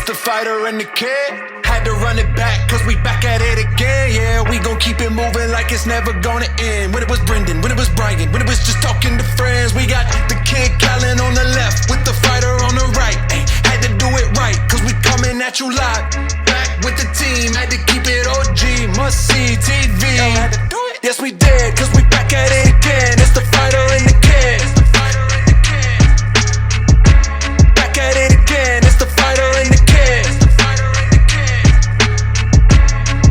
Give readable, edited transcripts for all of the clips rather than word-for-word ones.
It's the fighter and the kid. Had to run it back, cause we back at it again. Yeah, we gon' keep it moving like it's never gonna end. When it was Brendan, when it was Brian, when it was just talking to friends. We got the kid Callan on the left with the fighter on the right. Ay, had to do it right, cause we coming at you live. Back with the team, had to keep it OG. Must see TV. Had to do it. Yes, we did, cause we back at it again. It's the fighter and the kid. Back at it again. It's the fighter and the kid.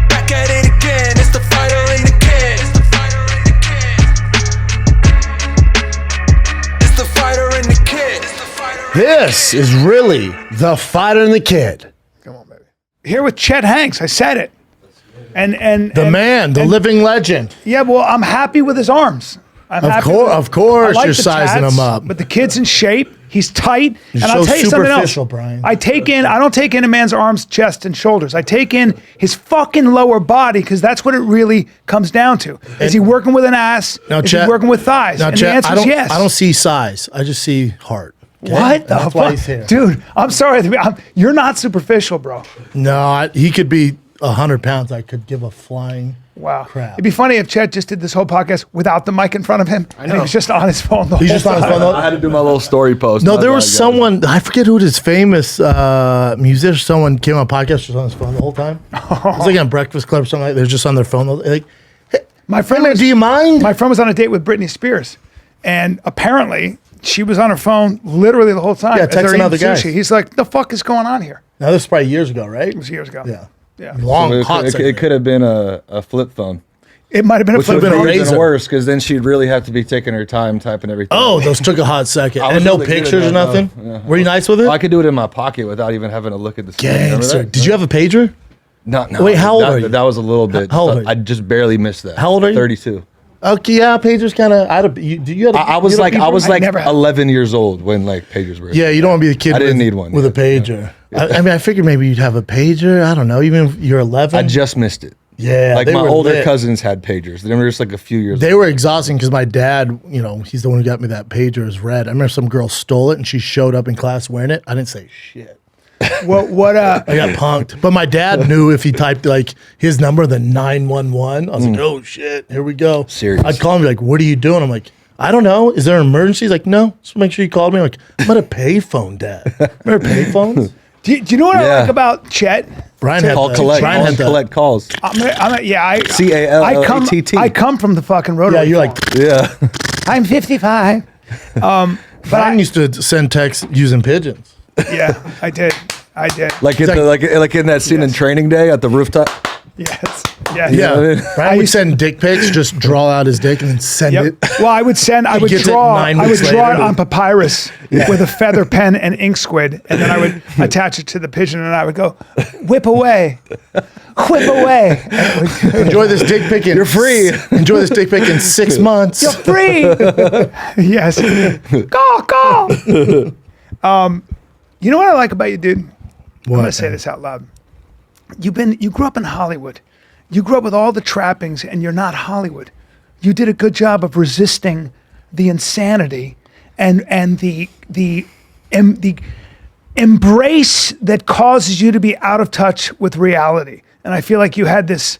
Back at it again. It's the fighter and the kid. It's the fighter and the kid. This is really the fighter and the kid. Come on, baby. Here with Chet Hanx. I said it. The man, the living legend. Yeah, well, I'm happy with his arms. Of course, I like you're the sizing tats, him up. But the kid's in shape. He's tight. You're and I'll so tell you something else. superficial, Brian. I don't take in a man's arms, chest, and shoulders. I take in his fucking lower body because that's what it really comes down to. Is he working with an ass? Is he working with thighs? Now, and Chet, the answer is yes. I don't see size. I just see heart. Okay? What the That's why fuck? he's here. Dude, I'm sorry. You're not superficial, bro. No, he could be 100 pounds. I could give a flying crap. It'd be funny if Chet just did this whole podcast without the mic in front of him. And he was just on his phone the whole He's just on his time. phone. I had to do my little story post. No, there was someone, I forget who this famous musician, someone came on a podcast, was on his phone the whole time. It was like on Breakfast Club or something like that. They're just on their phone. Like, hey, my friend do you mind? My friend was on a date with Britney Spears. And apparently, she was on her phone literally the whole time. Yeah, as they're texting eating other guys. sushi. He's like, the fuck is going on here? Now, this was probably years ago, right? It was years ago. Yeah. Yeah. Long, So hot it could have been a flip phone. It might have been a Which flip would have phone. been even razor. worse, because then she'd really have to be taking her time typing everything. Oh, those took a hot second. I was And no really good at pictures or that, nothing? though. Yeah. Were you nice with it? I could do it in my pocket without even having to look at the screen. Remember Gangster. that? Did you have a pager? No. Wait, how old are you? That was a little bit. How old are you? I just barely missed that. How old are you? 32. Okay, yeah, pagers kind of. I was like 11 years old when like pagers were. Yeah, you don't want to be the kid. I didn't need one with a yet. pager. Yeah. I mean, I figured maybe you'd have a pager. I don't know. Even if you're 11. I just missed it. Yeah, like they my were older lit. cousins had pagers. They were just like a few years. They were exhausting because my dad, he's the one who got me that pager. Is red. I remember some girl stole it and she showed up in class wearing it. I didn't say shit. What? I got punked. But my dad knew if he typed like his number, then 911. I was like, oh shit, here we go. Serious. I'd call him, be like, what are you doing? I'm like, I don't know. Is there an emergency? He's like, no. Just make sure you called me. I'm like, I'm at a payphone, Dad. Remember payphones? Do you know what I like about Chet? Brian had collect calls. CALLETT. I come from the fucking rotary. Yeah, you're like, Yeah. I'm 55. Brian used to send texts using pigeons. Yeah, I did. Like in that scene in Training Day at the rooftop. Yes. Yeah. Yeah. Brian would send dick pics, just draw out his dick and then send it. Well, I would gets it draw 9 it weeks on later. papyrus with a feather pen and ink squid, and then I would attach it to the pigeon, and I would go, whip away. Enjoy this dick pic. You're free. Enjoy this dick pic in 6 months. You're free. Yes. Go. You know what I like about you, dude? I'm gonna say this out loud. You grew up in Hollywood. You grew up with all the trappings, and you're not Hollywood. You did a good job of resisting the insanity and the embrace that causes you to be out of touch with reality. And I feel like you had this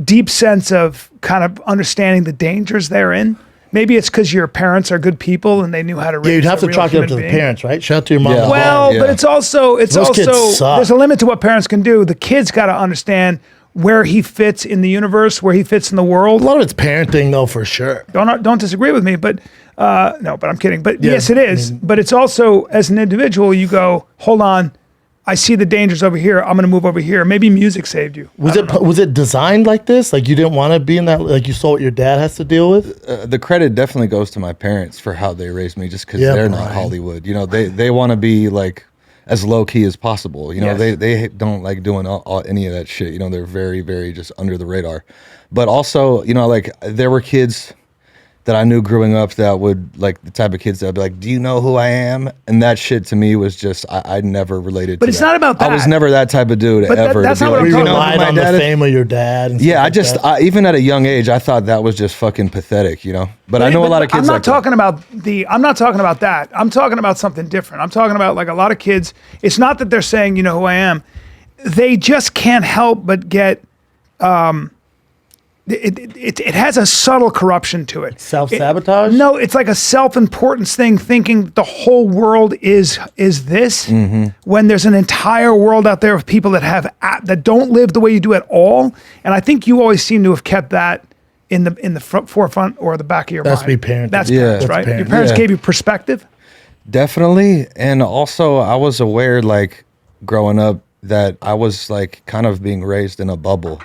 deep sense of kind of understanding the dangers therein. Maybe it's because your parents are good people and they knew how to raise Yeah, you'd have a to real chalk it up human to the being. parents, right? Shout out to your mom. Yeah. and dad. Well, Yeah. but it's also kids suck. there's a limit to what parents can do. The kid's got to understand where he fits in the universe, where he fits in the world. A lot of it's parenting, though, for sure. Don't disagree with me, but no, but I'm kidding. But Yeah, yes, it is. But it's also, as an individual, you go, hold on, I see the dangers over here. I'm going to move over here. Maybe music saved you. Was it designed like this? Like you didn't want to be in that? Like you saw what your dad has to deal with? The credit definitely goes to my parents for how they raised me, just because Yeah, they're Brian. not Hollywood. They want to be like as low key as possible. They don't like doing any of that shit. They're very, very just under the radar. But also, like there were kids that I knew growing up that would, like, the type of kids that would be like, do you know who I am? And that shit to me was just, I never related But to it's that. not about that. I was never that type of dude But ever. that's to be not what I'm like, talking you know about. who Relied my on the dad is? fame of your dad. And Yeah, stuff like that. even at a young age, I thought that was just fucking pathetic, you know? But I know a lot of kids I'm not like talking about I'm not talking about that. I'm talking about something different. I'm talking about like a lot of kids. It's not that they're saying, you know who I am. They just can't help but get. It has a subtle corruption to it. Self-sabotage? No, it's like a self-importance thing, thinking the whole world is this, when there's an entire world out there of people that that don't live the way you do at all. And I think you always seem to have kept that in the forefront or the back of your mind. That's me parenting. That's Yeah. parents, That's right? Your parenting. parents Yeah. gave you perspective. Definitely. And also I was aware, like, growing up that I was, like, kind of being raised in a bubble.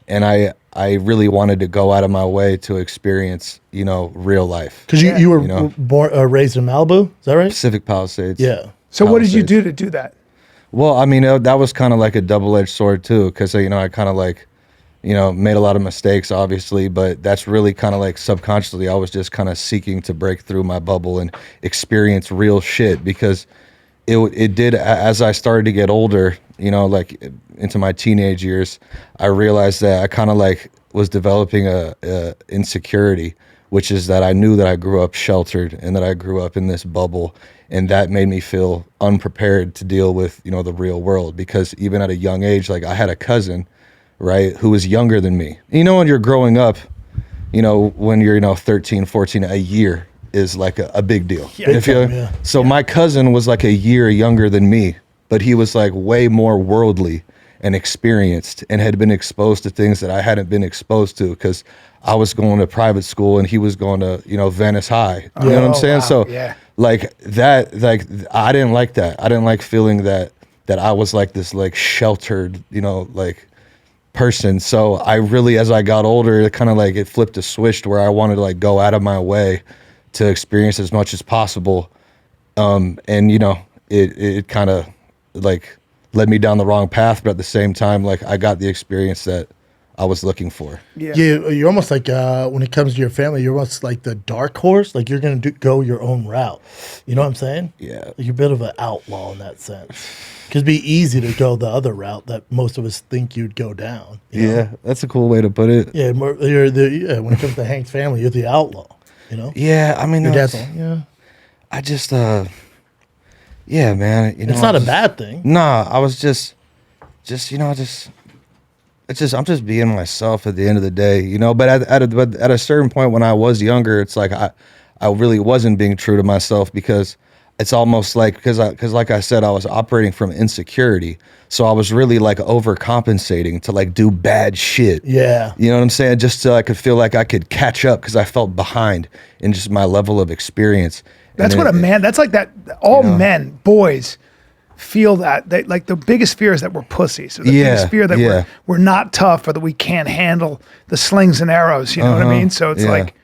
And I really wanted to go out of my way to experience, you know, real life. Because you were You know. born raised in Malibu, is that right? Pacific Palisades. Yeah. So what did you Palisades. do to do that? Well, I mean, that was kind of like a double-edged sword too, because, you know, I kind of like, you know, made a lot of mistakes, obviously, but that's really kind of like subconsciously, I was just kind of seeking to break through my bubble and experience real shit, because it did, as I started to get older, you know, like into my teenage years, I realized that I kind of like was developing a insecurity, which is that I knew that I grew up sheltered and that I grew up in this bubble, and that made me feel unprepared to deal with, you know, the real world, because even at a young age, like I had a cousin, right, who was younger than me. You know, when you're growing up, you know, when you're, you know, 13, 14, a year is like a big deal. Big time, yeah. So my cousin was like a year younger than me, but he was like way more worldly and experienced and had been exposed to things that I hadn't been exposed to, because I was going to private school and he was going to, you know, Venice High. You know what I'm saying? wow. So Yeah. like that, like I didn't like that. I didn't like feeling that I was like this like sheltered, you know, like person. So I really, as I got older, it kind of like it flipped a switch to where I wanted to like go out of my way to experience as much as possible. And you know, it kind of like led me down the wrong path, but at the same time, like I got the experience that I was looking for. Yeah. You're almost like, when it comes to your family, you're almost like the dark horse. Like you're going to go your own route. You know what I'm saying? Yeah. Like you're a bit of an outlaw in that sense. Because it'd be easy to go the other route that most of us think you'd go down. You know? Yeah, that's a cool way to put it. Yeah, when it comes to Hank's family, you're the outlaw. You know? Yeah, I mean, Your that's- dad's like, yeah. I just, yeah, man. You know, It's not I a just- bad thing. Nah, I was just, you know, I'm just being myself at the end of the day, you know. But at a certain point when I was younger, it's like I really wasn't being true to myself, because it's almost like because like I said, I was operating from insecurity, so I was really like overcompensating to like do bad shit. Yeah. You know what I'm saying? Just so I could feel like I could catch up, because I felt behind in just my level of experience. That's And what it- a man. That's like that. All You know? men, boys, feel that. They, like the biggest fear is that we're pussies. Or the Yeah, biggest fear that yeah. we're not tough, or that we can't handle the slings and arrows. You know what I mean? So it's yeah. like,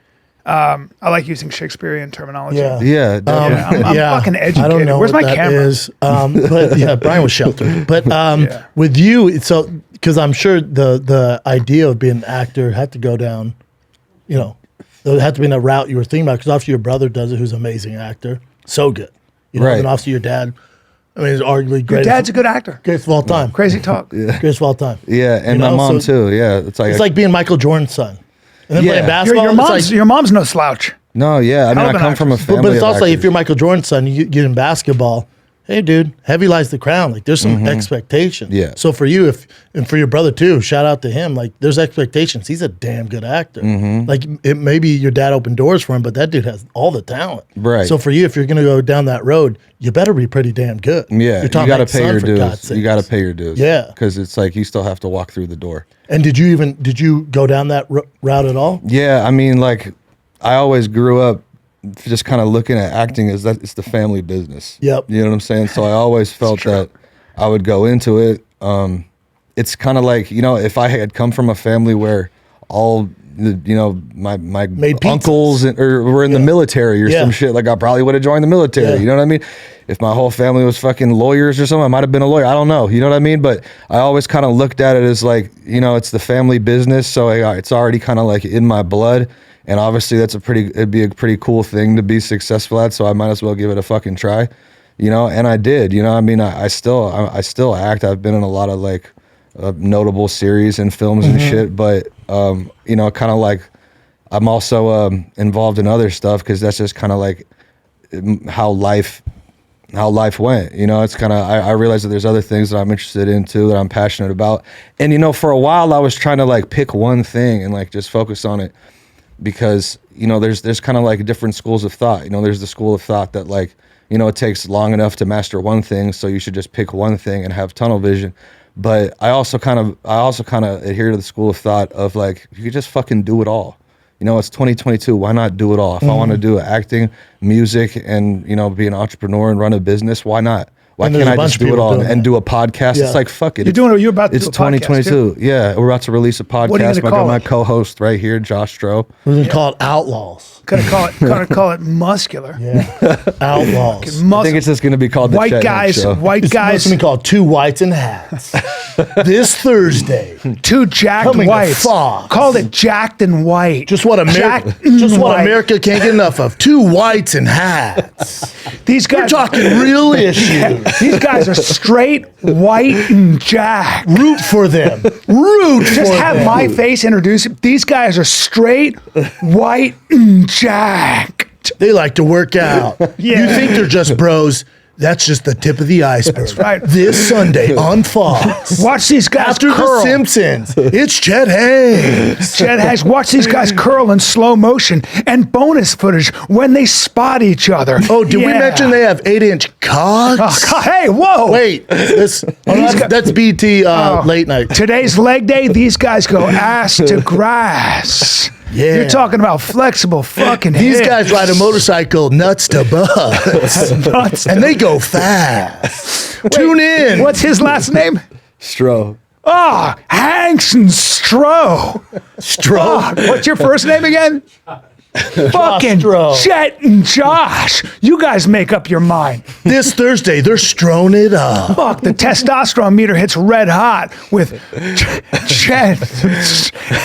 I like using Shakespearean terminology. Yeah. Yeah, definitely. I'm fucking educated. I don't know Where's what my that camera? is. But yeah, Brian was sheltered. But Yeah. with you, so because I'm sure the idea of being an actor had to go down, you know, there had to be a route you were thinking about, because obviously your brother does it, who's an amazing actor, so good, you know, Right. Mm-hmm. and obviously your dad, I mean, is arguably Your greatest, dad's a good actor. greatest of all time, Crazy talk. greatest of all time. Yeah, and You my know, mom so too. Yeah, it's like, It's like being Michael Jordan's son, and then Yeah. playing Your, basketball. your it's mom's like, your mom's no slouch. no, yeah. I mean, Hell I of an come from a actress. family. but it's of also like if actors. you're Michael Jordan's son, you get in basketball. Hey, dude, heavy lies the crown. Like, there's some expectation. Yeah. So for you, and for your brother too, shout out to him. Like, there's expectations. He's a damn good actor. Like, maybe your dad opened doors for him, but that dude has all the talent. Right. So for you, if you're gonna go down that road, you better be pretty damn good. Yeah, You're you Tom got to Hanks' pay son, your for God's dues. sakes. You got to pay your dues. Yeah. because it's like you still have to walk through the door. And did you go down that route at all? Yeah, I mean, like, I always grew up just kind of looking at acting as that it's the family business. Yep. You know what I'm saying? So I always felt that I would go into it. It's kind of like, you know, if I had come from a family where all the, you know, my Made pizzas. uncles or were in the military or Yeah. some shit, like I probably would have joined the military. Yeah. You know what I mean? If my whole family was fucking lawyers or something, I might have been a lawyer. I don't know. You know what I mean? But I always kind of looked at it as like, you know, it's the family business. So it's already kind of like in my blood. And obviously it'd be a pretty cool thing to be successful at. So I might as well give it a fucking try, you know? And I did, you know, I mean, I still act. I've been in a lot of like notable series and films and shit, but, you know, kind of like, I'm also involved in other stuff because that's just kind of like how life went. You know, it's kind of, I realize that there's other things that I'm interested in too, that I'm passionate about. And, you know, for a while I was trying to like pick one thing and like just focus on it because, you know, there's kind of like different schools of thought. You know, there's the school of thought that like, you know, it takes long enough to master one thing, so you should just pick one thing and have tunnel vision. But I also kind of adhere to the school of thought of like, you could just fucking do it all. You know, it's 2022. Why not do it all? If I want to do acting, music, and, you know, be an entrepreneur and run a business, why not? Why can't I just do it all and do a podcast? Yeah. It's like, fuck it. You're about to do a podcast. It's 2022. Yeah, we're about to release a podcast. What are you gonna call it? My co-host right here, Josh Stroh. We're going to call it Outlaws. Gonna call it Muscular. Yeah. Outlaws. I think it's just going to be called White the Chet Guys. Hanx Show. White It's guys. going to be called Two Whites in Hats. This Thursday. Two jacked Coming to whites. Fox. Called it Jacked and White. Just what America can't get enough of. Two whites in hats. These guys We're talking real issues. These guys are straight, white, and jacked. Root for them. Root for them. Just have my face introduce it. These guys are straight, white, and jacked. They like to work out. Yeah. You think they're just bros. That's just the tip of the iceberg. That's right. This Sunday on Fox. Watch these guys After curl. The Simpsons, it's Chet Hanx. Chet Hanx. Watch these guys curl in slow motion and bonus footage when they spot each other. Oh, did we mention they have 8-inch cocks? Oh, hey, whoa. Wait, that's BT late night. Today's leg day, these guys go ass to grass. Yeah. You're talking about flexible fucking These hips. guys ride a motorcycle nuts to butts. And they go fast. Tune in. What's his last name? Stroh. Ah, Hanks and Stroh. What's your first name again? Fucking Stroh. Chet and Josh. You guys make up your mind. This Thursday, they're strolling it up. Fuck, the testosterone meter hits red hot with Chet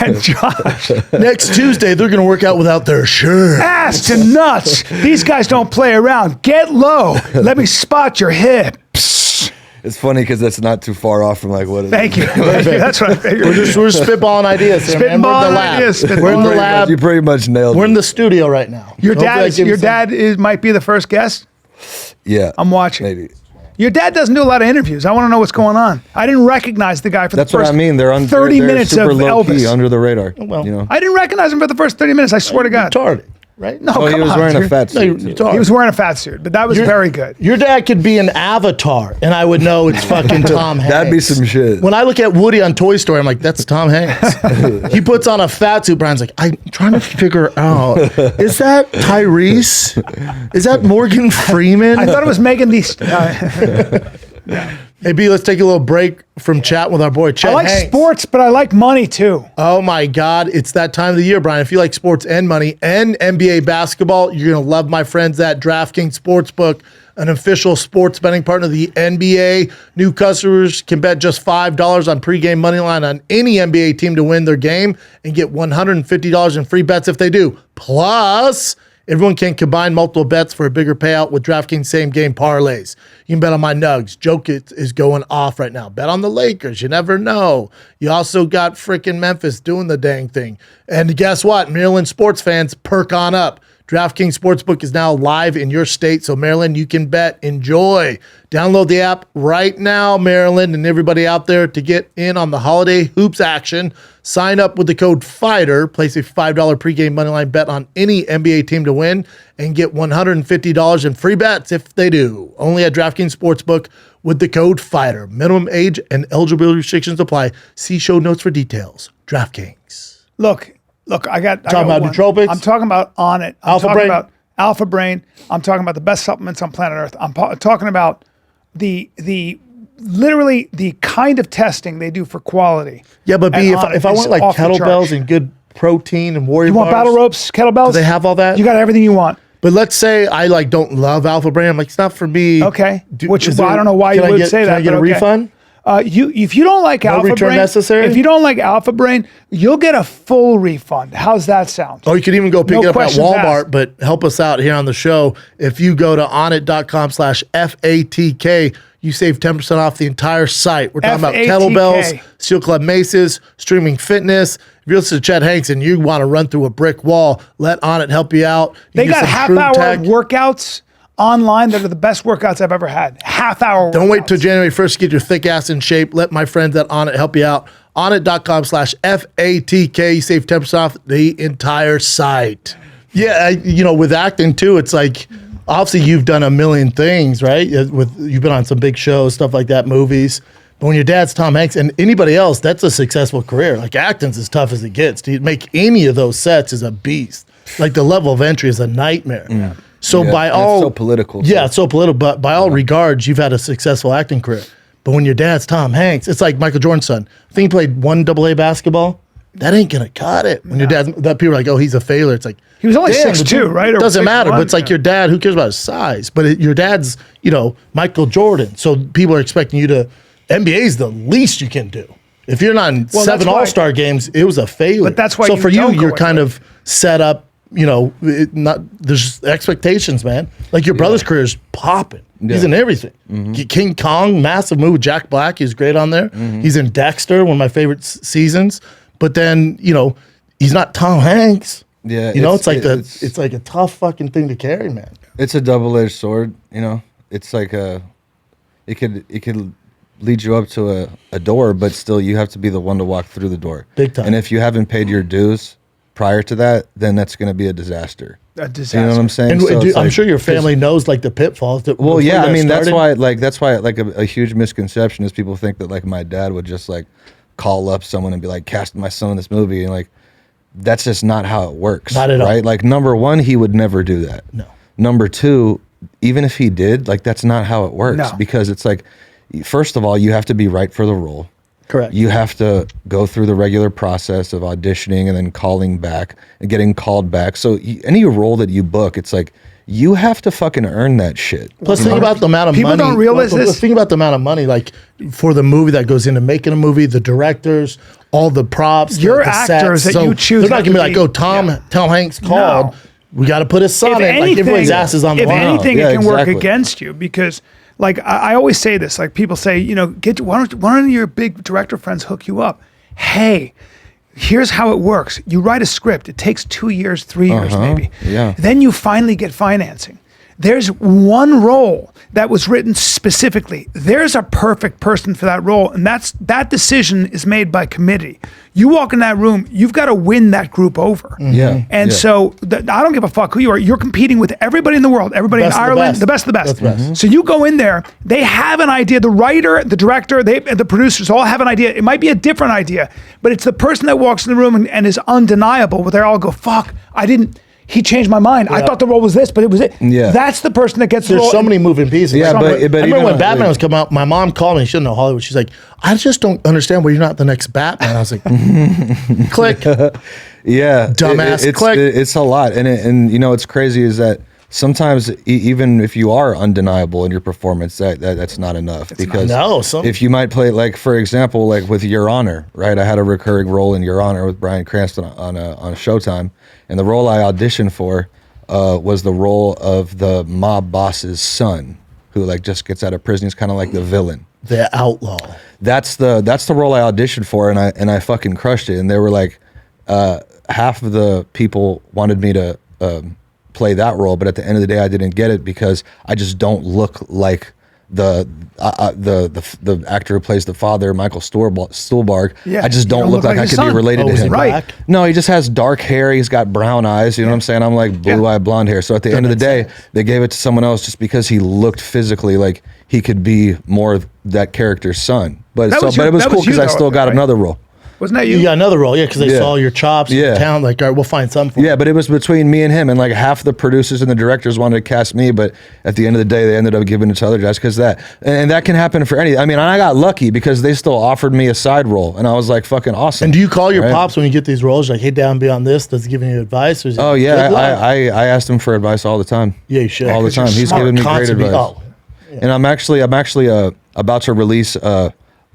and Josh. Next Tuesday, they're going to work out without their shirt. Ass to nuts. These guys don't play around. Get low. Let me spot your hips. It's funny because that's not too far off from like what it is. Thank you. That's what I figured. We're spitballing ideas. We're in the lab. We're in the lab. You pretty much nailed it. We're in the studio right now. Your dad might be the first guest. Yeah. I'm watching. Maybe. Your dad doesn't do a lot of interviews. I want to know what's going on. I didn't recognize the guy for That's the first what I mean. They're 30 minutes super of low Elvis. key, under the radar. Well, you know. I didn't recognize him for the first 30 minutes. I swear to God. Retarded, right? No, Oh, he come was on, wearing a dude. fat No, suit. you're too. retarded. He was wearing a fat suit, but that was very good. Your dad could be an avatar, and I would know it's fucking Tom Hanks. That'd be some shit. When I look at Woody on Toy Story, I'm like, that's Tom Hanks. He puts on a fat suit. Brian's like, I'm trying to figure out, is that Tyrese? Is that Morgan Freeman? I thought it was Megan these. Hey, B, let's take a little break from chatting with our boy Chet I like Hanx. sports, but I like money too. Oh my God, it's that time of the year, Brian. If you like sports and money and NBA basketball, you're going to love my friends at DraftKings Sportsbook, an official sports betting partner of the NBA. New customers can bet just $5 on pregame moneyline on any NBA team to win their game and get $150 in free bets if they do. Plus, everyone can combine multiple bets for a bigger payout with DraftKings same-game parlays. You can bet on my Nugs. Jokic is going off right now. Bet on the Lakers. You never know. You also got freaking Memphis doing the dang thing. And guess what? Maryland sports fans, perk on up. DraftKings Sportsbook is now live in your state, so Maryland, you can bet. Enjoy. Download the app right now, Maryland, and everybody out there to get in on the holiday hoops action. Sign up with the code FIGHTER. Place a $5 pregame moneyline bet on any NBA team to win and get $150 in free bets if they do. Only at DraftKings Sportsbook with the code FIGHTER. Minimum age and eligibility restrictions apply. See show notes for details. DraftKings. Look, I got about one. nootropics? I'm talking about Onnit. I'm Alpha talking Brain? about Alpha Brain. I'm talking about the best supplements on planet Earth. I'm talking about the literally the kind of testing they do for quality. Yeah, but B, if I is want like off the kettlebells charts. and good protein and warrior You want bars, battle ropes, kettlebells? do they have all that? You got everything you want. But let's say I don't love Alpha Brain. I'm like, it's not for me. Okay. Is I don't know why you would say that. Can I get but a okay. refund? If you don't like Alpha return Brain, necessary? if you don't like Alpha Brain, you'll get a full refund. How's that sound? Oh, you could even go pick No it up at questions Walmart, asked. but help us out here on the show. If you go to onnit.com/FATK, you save 10% off the entire site. We're talking about FATK. kettlebells, Steel Club maces, streaming fitness. If you listen to Chet Hanx and you want to run through a brick wall, let Onnit help you out. You They get got some half-hour true tech. workouts online that are the best workouts I've ever had. Half-hour. Don't wait workouts. till January 1st to get your thick ass in shape. Let my friends at Onnit help you out. Onnit.com/FATK. You save 10% off the entire site. Yeah, with acting too, it's like, obviously you've done a million things, right? You've been on some big shows, stuff like that, movies. But when your dad's Tom Hanks and anybody else, that's a successful career. Like acting's as tough as it gets. To make any of those sets is a beast. Like the level of entry is a nightmare. Yeah. So by all, it's so political. Yeah, it's so political. But by all regards, you've had a successful acting career. But when your dad's Tom Hanks, it's like Michael Jordan's son. I think he played one AA basketball. That ain't gonna cut it. When your dad, that people are like, oh, he's a failure. It's like He was only damn, 6'2", right? Or Doesn't matter. 6'1", But it's like your dad. Who cares about his size? But your dad's, Michael Jordan. So people are expecting you to. NBA's the least you can do. If you're not in 7 All-Star games, it was a failure. But that's why So you for don't you, go you're in, kind right? of set up. There's expectations, man. Like your brother's career is popping. He's in everything. King Kong, massive movie with Jack Black. He's great on there. He's in Dexter, one of my favorite seasons. But then, he's not Tom Hanks. Yeah, it's like a tough fucking thing to carry, man. It's a double-edged sword. It's like it could lead you up to a door, but still you have to be the one to walk through the door. Big time. And if you haven't paid your dues prior to that, then that's going to be a disaster. A disaster. You know what I'm saying? And So it's I'm like- sure your family knows the pitfalls. Well, yeah, I mean that's why a huge misconception is people think that my dad would just call up someone and be like, cast my son in this movie, and that's just not how it works. Not at all. Right? Number one, he would never do that. No. Number two, even if he did, that's not how it works. No. Because it's first of all, you have to be right for the role. Correct. You have to go through the regular process of auditioning and then calling back and getting called back. So any role that you book, it's you have to fucking earn that shit. Plus, think about the amount of People money. don't realize this. Think about the amount of money, for the movie that goes into making a movie, the directors, all the props, Your the actors sets. that you choose They're not have gonna be to like, be- oh, Tom Hanks called. No. We got to put his son If in. anything, Everybody's ass is on the if line. anything, Yeah, it can work exactly. against you because, I always say this. People say, why don't your big director friends hook you up? Hey, here's how it works. You write a script. It takes 2 years, 3 years, maybe. Yeah. Then you finally get financing. There's one role that was written specifically. There's a perfect person for that role, and that decision is made by committee. You walk in that room, you've got to win that group over. Yeah. And yeah. so I don't give a fuck who you are. You're competing with everybody in the world, everybody in Best of the Ireland, best. the best of the best. That's the best. So you go in there, they have an idea. The writer, the director, the producers all have an idea. It might be a different idea, but it's the person that walks in the room and is undeniable, where they all go, fuck, he changed my mind. I thought the role was this, but it was it. Yeah. That's the person that gets the There's role. so many moving pieces. Yeah, but I remember even when Batman was coming out, my mom called me. She didn't know Hollywood. She's like, I just don't understand why you're not the next Batman. I was like, click. Yeah, Dumbass click. It's a lot, and what's crazy is that sometimes even if you are undeniable in your performance, that's not enough because if you might play for example, with Your Honor, right? I had a recurring role in Your Honor with Bryan Cranston on Showtime, and the role I auditioned for was the role of the mob boss's son who just gets out of prison. He's kind of like the villain. The outlaw. That's the role I auditioned for, and I fucking crushed it. And they were half of the people wanted me to play that role, but at the end of the day, I didn't get it because I just don't look like the actor who plays the father, Michael Stuhlbarg. Yeah, I just you don't look like I his could be son. related to is he him. Right. black? No, he just has dark hair. He's got brown eyes. You know what I'm saying? I'm like blue-eyed blonde hair. So at the end of the day, they gave it to someone else just because he looked physically like he could be more of that character's son. But That was you- it was that cool was you, because I though, still got right? another role. Wasn't that You you? got another role, because they Yeah. saw your chops, Yeah. your talent. Like, all right, we'll find something. Yeah, but it was between me and him, and half the producers and the directors wanted to cast me, but at the end of the day, they ended up giving it to other guys because and that can happen for any. I mean, I got lucky because they still offered me a side role, and I was like, fucking awesome. And do you call your Right? pops when you get these roles? Like, hey, down, be on this. Does he give you advice? Or is it Oh yeah, good luck? I asked him for advice all the time. Yeah, you should. all the 'Cause you're time. He's smart. giving me great Constantly- advice. oh. And I'm actually about to release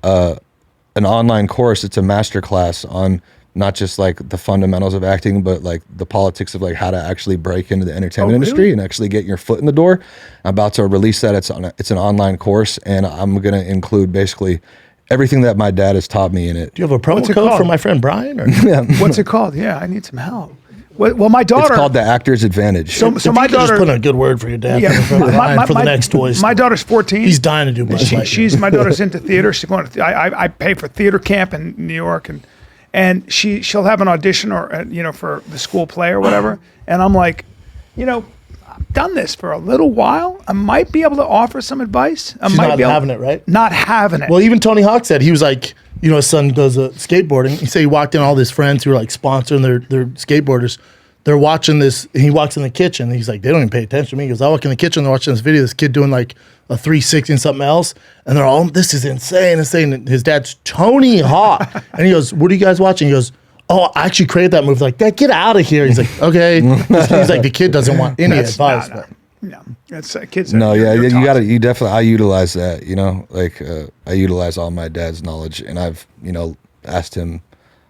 an online course. It's a master class on not just like the fundamentals of acting, but like the politics of like how to actually break into the entertainment industry and actually get your foot in the door. I'm about to release that. It's an online course, and I'm going to include basically everything that my dad has taught me in it. Do you have a promo code for my friend Brian? Or? Yeah. What's it called? Yeah, I need some help. Well, my daughter. It's called the Actor's Advantage. So my daughter. Just put in a good word for your dad. Yeah, for the next toys. My daughter's 14. He's dying to do Buzz Lightyear. My daughter's into theater. She's going to. I pay for theater camp in New York, and she'll have an audition or for the school play or whatever. And I'm like, I've done this for a little while. I might be able to offer some advice. She's not having it, right? Not having it. Well, even Tony Hawk said, he was like, his son does skateboarding. He said he walked in, all his friends who are like sponsoring their skateboarders. They're watching this, and he walks in the kitchen. And he's like, they don't even pay attention to me. He goes, I walk in the kitchen, they're watching this video, this kid doing like a 360 and something else. And they're all, this is insane. And his dad's Tony Hawk. And he goes, what are you guys watching? He goes, oh, I actually created that movie. Like, Dad, get out of here. He's like, okay. He's like, the kid doesn't want any advice. No, that's kids. No, yeah, you definitely. I utilize that. I utilize all my dad's knowledge, and I've asked him.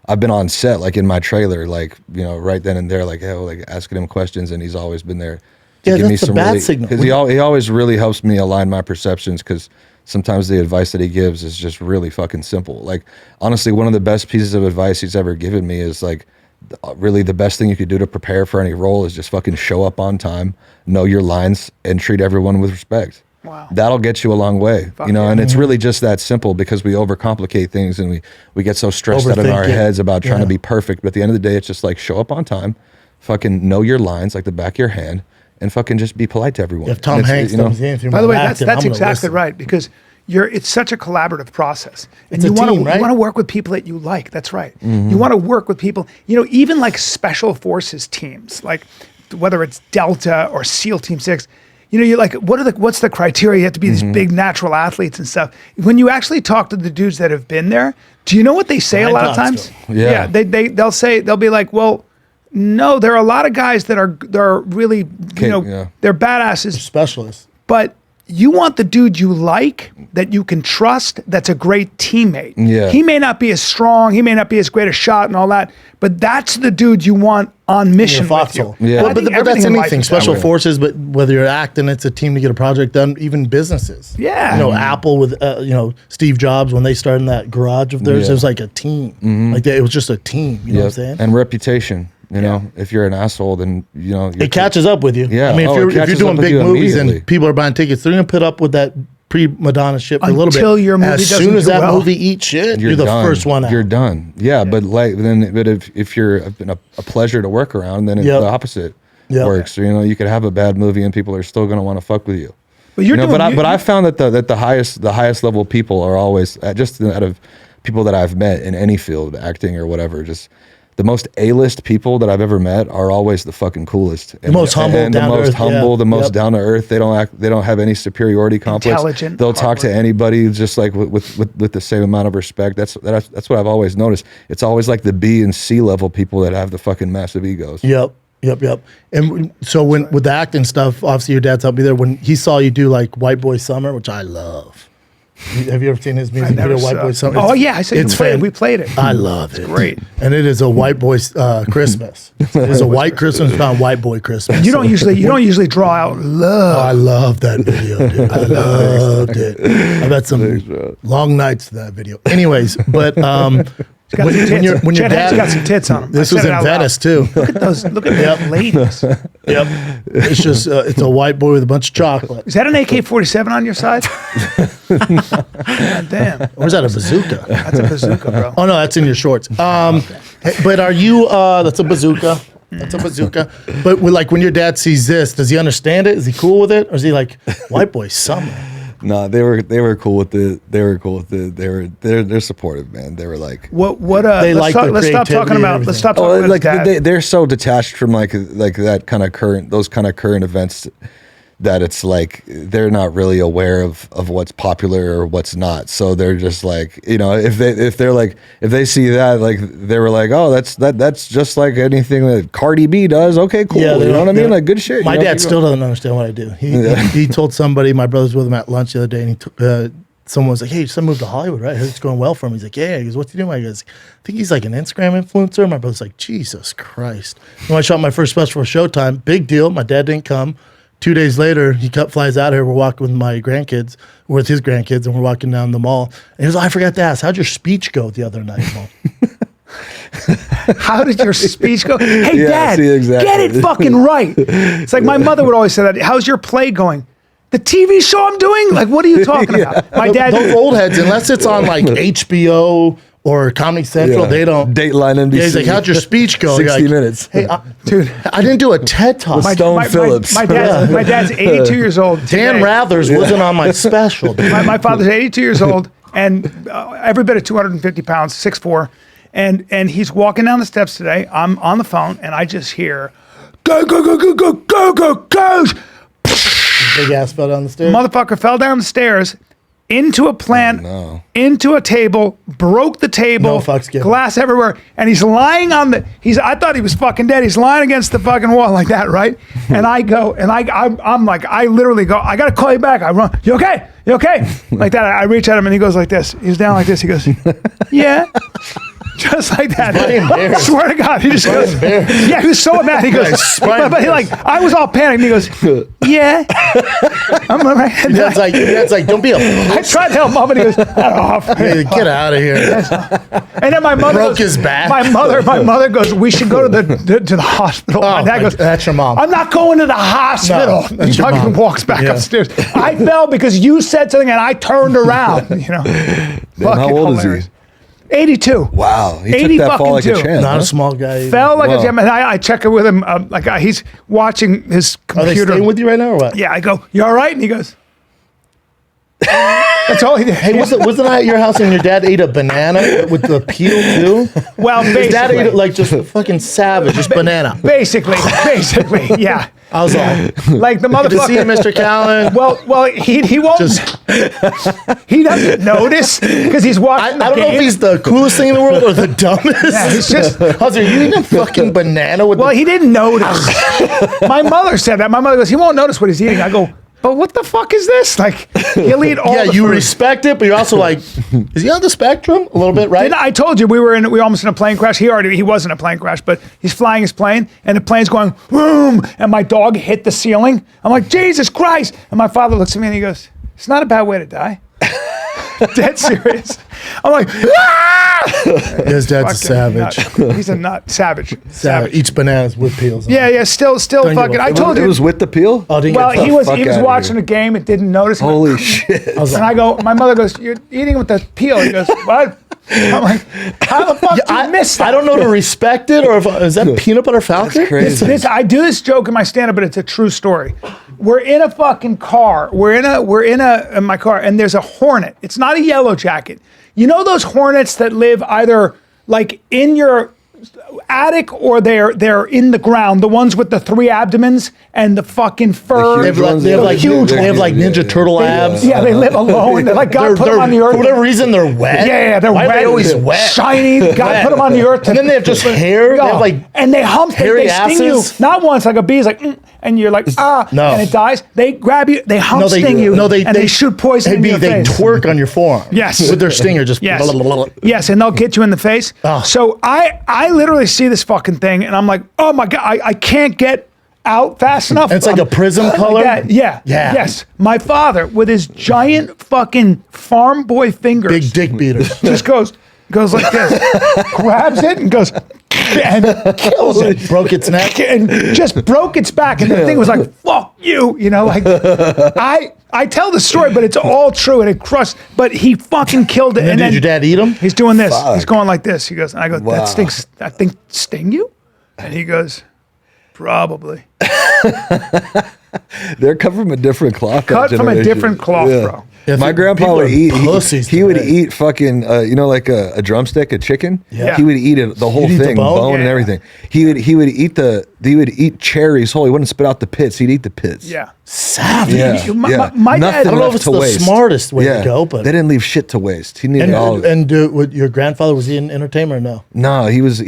I've been on set, like in my trailer, like right then and there, like asking him questions, and he's always been there to give me some signal. Because he always really helps me align my perceptions. Because sometimes the advice that he gives is just really fucking simple. Like honestly, one of the best pieces of advice he's ever given me is like, really the best thing you could do to prepare for any role is just fucking show up on time, know your lines, and treat everyone with respect. Wow. That'll get you a long way. And it's really just that simple, because we overcomplicate things and we get so stressed out in our heads about trying to be perfect. But at the end of the day, it's just like show up on time, fucking know your lines like the back of your hand, and fucking just be polite to everyone. If Tom Hanks does anything, by the way, that's exactly right, because it's such a collaborative process, and you want to work with people that you like. That's right. Mm-hmm. You want to work with people, even like special forces teams, like whether it's Delta or SEAL Team 6. You're like, what's the criteria? You have to be these big natural athletes and stuff. When you actually talk to the dudes that have been there, do you know what they say a lot of times? Yeah. They'll be like, well, no, there are a lot of guys that are really, they're badasses, they're specialists, but you want the dude you like, that you can trust, that's a great teammate. Yeah. He may not be as strong, he may not be as great a shot and all that, but that's the dude you want on mission with you. Yeah. But that's anything, special forces, but whether you're acting, it's a team to get a project done, even businesses. Yeah. Apple with, Steve Jobs, when they started in that garage of theirs, it was like a team. Mm-hmm. Like it was just a team, you know what I'm saying? And reputation. If you're an asshole, then it catches up with you. Yeah. I mean, if you're doing big movies and people are buying tickets, they're gonna put up with that pre-Madonna shit for a little bit. Until your movie doesn't do well. As soon as that movie eats shit, you're the first one out. You're done. Yeah, but if you're a pleasure to work around, then the opposite works. You could have a bad movie and people are still gonna want to fuck with you. But I found that the highest level people are always just out of people that I've met in any field, acting or whatever, just. The most A-list people that I've ever met are always the fucking coolest. The most humble, the most down to earth. They don't have any superiority complex. Intelligent. They'll talk to anybody just like with the same amount of respect. That's what I've always noticed. It's always like the B and C level people that have the fucking massive egos. Yep. And so with the acting stuff, obviously your dad's helped me there. When he saw you do like White Boy Summer, which I love. Have you ever seen his music video, White Boy Summer? Oh yeah, I said we played it. I love it. It's great. And it is a white boy's Christmas. It's a white Christmas, not white boy Christmas. And you don't usually draw out love. Oh, I love that video, dude. I loved it. I've had some long nights to that video. Anyways, but when your dad got some tits on him. This was in Venice too. Look at those ladies. Yep. It's just it's a white boy with a bunch of chocolate. Is that an AK-47 on your side? God damn. Or is that a bazooka? That's a bazooka, bro. Oh no, that's in your shorts. But are you? That's a bazooka. That's a bazooka. But when your dad sees this, does he understand it? Is he cool with it, or is he like White Boy Summer? No, they were cool with it. They're supportive, man. They were like, let's stop talking about they're so detached from like that kind of those kind of current events that it's like they're not really aware of what's popular or what's not. So they're just like, if they see that, like they were like, oh, that's just like anything that Cardi B does. Okay, cool. Yeah, you know what I mean? Like good shit. My dad still doesn't understand what I do. He told somebody, my brother's with him at lunch the other day, and he someone was like, "Hey, son moved to Hollywood, right? I heard it's going well for him." He's like, "Yeah." He goes, "What's he doing?" I goes, "I think he's like an Instagram influencer." My brother's like, "Jesus Christ!" When I shot my first special for Showtime, big deal. My dad didn't come. 2 days later, he flies out here. We're walking with my grandkids, with his grandkids, and we're walking down the mall. And he goes, "I forgot to ask, how'd your speech go the other night, Mom?" How did your speech go? Hey, Yeah, Dad, see, exactly. get it fucking right. It's like my mother would always say that. How's your play going? The TV show I'm doing? Like, what are you talking about? My dad. Those old heads, unless it's on like HBO or Comedy Central, they don't. Dateline NBC. Yeah, he's like, "How'd your speech go?" 60 You're like, minutes. Hey, Dude, I didn't do a TED Talk. Stone Phillips. My dad's 82 years old. Dan today. Rathers wasn't on my special. My father's 82 years old and every bit of 250 pounds, 6'4", and he's walking down the steps today. I'm on the phone and I just hear, "Go, go, go, go, go, go, go, go." Big ass fell down the stairs. Motherfucker fell down the stairs into a plant, into a table, broke the table, No fucks given. glass everywhere, and he's lying on the. I thought he was fucking dead. He's lying against the fucking wall like that, right? And I go, and I'm like, I literally go, "I gotta call you back." I run. "You okay? You okay?" Like that. I reach at him and he goes like this. He's down like this. He goes, "Yeah." Just like that. I swear to God, he just goes, "Yeah." He was so mad. He goes, but he like, I was all panicked. He goes, "Yeah." I'm all right. And That's like, don't be a. I tried to help Mom, and he goes, "Oh, Hey, get out of here. and then my mother Broke goes, his back. My mother goes, "We should go to the hospital." My dad goes, That's your mom. "I'm not going to the hospital." No, that's He your fucking mom. walks back Yeah. upstairs. I fell because you said something and I turned around. You know, How old is he? 82. Wow. He 80 took that fall like a fucking two. champ. Not huh? a small guy. Fell like Wow. a gem, and I check it with him. He's watching his Are they computer. staying with you right now or what? Yeah, I go, "You all right?" And he goes, "That's all he did." Hey, wasn't I at your house and your dad ate a banana with the peel too? Well, His dad ate basically, it like just fucking savage, just banana. basically, yeah. I was like, Like the "Good to see you, motherfucker. Mr. Callan." Well, he won't. Just- He doesn't notice because he's I watching the don't know game. if he's the coolest thing in the world or the dumbest. Yeah, he's just- I was like, "You eating a fucking banana with Well, the he didn't notice. My mother said that. My mother goes, "He won't notice what he's eating." I go, "But what the fuck is this?" Like, he'll eat all Yeah, the you food. respect it, but you're also like, is he on the spectrum a little bit, right? And I told you we were almost in a plane crash. He wasn't a plane crash, but he's flying his plane and the plane's going boom, and my dog hit the ceiling. I'm like, "Jesus Christ!" And my father looks at me and he goes, "It's not a bad way to die." Dead serious. I'm like, "Ah!" His dad's a Fucking savage. nut. He's a nut. Savage. Savage. Eats bananas with peels. on Yeah, them. yeah. Still give fucking. a I fuck. told It you. was with the peel? Oh, didn't Well, get he was fuck was outta watching here. the game and didn't notice. Holy shit. I was And like, I go, my mother goes, "You're eating with the peel." He goes, "What?" I'm like, "How the fuck do you miss that?" I don't know to respect it, or if is that peanut butter falcon? crazy. I do this joke in my stand-up, but it's a true story. We're in a fucking car. We're in my car, and there's a hornet. It's not a yellow jacket. You know those hornets that live either like in your attic or they're in the ground. The ones with the 3 abdomens and the fucking fur. They have like huge Ninja Turtle abs. Yeah, they live alone. They're like God put them on the earth. For whatever reason, they're wet. Yeah, they're Why wet. Are they always wet? Shiny. God put them on the earth. And then they have just hair. They have like and they hump. hairy They sting asses. you. Not once, like a bee's like, and you're like, ah, No. and it dies. They grab you. They hump sting you. No, they and they shoot poison in your They face. twerk on your forearm. Yes. With their stinger, just Yes. blah, blah, blah, blah. Yes, and they'll get you in the face. Oh. So I literally see this fucking thing, and I'm like, oh my God, I can't get out fast enough. And it's like a prism Like color? that. Yeah. Yeah. Yes. My father, with his giant fucking farm boy fingers, Big dick beater. just goes like this, grabs it and goes and kills it. Broke its neck. And just broke its back, and the thing was like, "Fuck you," you know. Like I tell the story, but it's all true, and it crushed. But he fucking killed it. And then did your dad eat him? He's doing this. Fuck. He's going like this. He goes, and I go, Wow. "That stinks. That thing sting you?" And he goes, "Probably." They're cut from a different cloth. that Cut from a generation. different cloth, bro. Yeah, My grandpa people would are eat. pussies He would today. eat fucking, like a drumstick, a chicken. Yeah. He would eat it, the whole He'd eat the thing, bone? bone and Yeah. everything. He would eat cherries whole. He wouldn't spit out the pits. He'd eat the pits. Yeah. Savage. Yeah, My dad- Nothing I don't know if left it's to the waste. smartest way to go, but- they didn't leave shit to waste. He needed all of it. And what, your grandfather, was he an entertainer or no? No, he was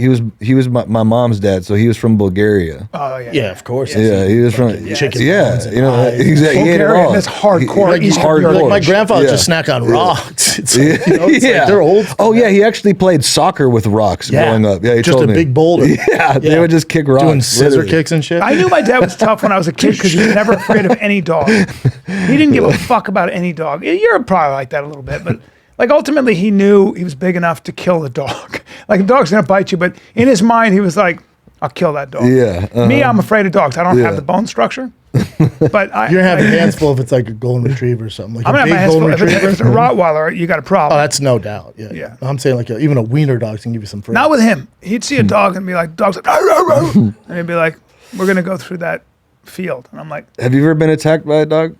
my mom's dad, so he was from Bulgaria. Oh yeah. Yeah, of course. Yeah, he was from chicken bones and you know, pies. exactly. He ate it Bulgarian, all. that's hardcore He- Eastern hardcore. Europe. Like my grandfather Yeah. just snack on rocks. It's like, you know, it's like Yeah. they're old. Oh yeah, he actually played soccer with rocks growing up. Yeah, he just told a me. big boulder. Yeah, they would just kick rocks. Doing scissor literally. kicks and shit. I knew my dad was tough when I was a kid because he was never afraid of any dog. He didn't give a fuck about any dog. You're probably like that a little bit, but like ultimately he knew he was big enough to kill the dog. Like the dog's gonna bite you, but in his mind he was like, I'll kill that dog. Yeah, Me, I'm afraid of dogs. I don't Yeah. have the bone structure. But You're gonna have your hands full if it's like a golden retriever or something. Like I'm a gonna big have my hands golden full. If it's a retriever. Rottweiler, you got a Oh, problem. that's no doubt. Yeah. Yeah. I'm saying like even a wiener dog can give you some friends. Not with him. He'd see a dog and be like, dog's like, "Row, row, row." And he'd be like, we're gonna go through that field. And I'm like, Have you ever been attacked by a dog?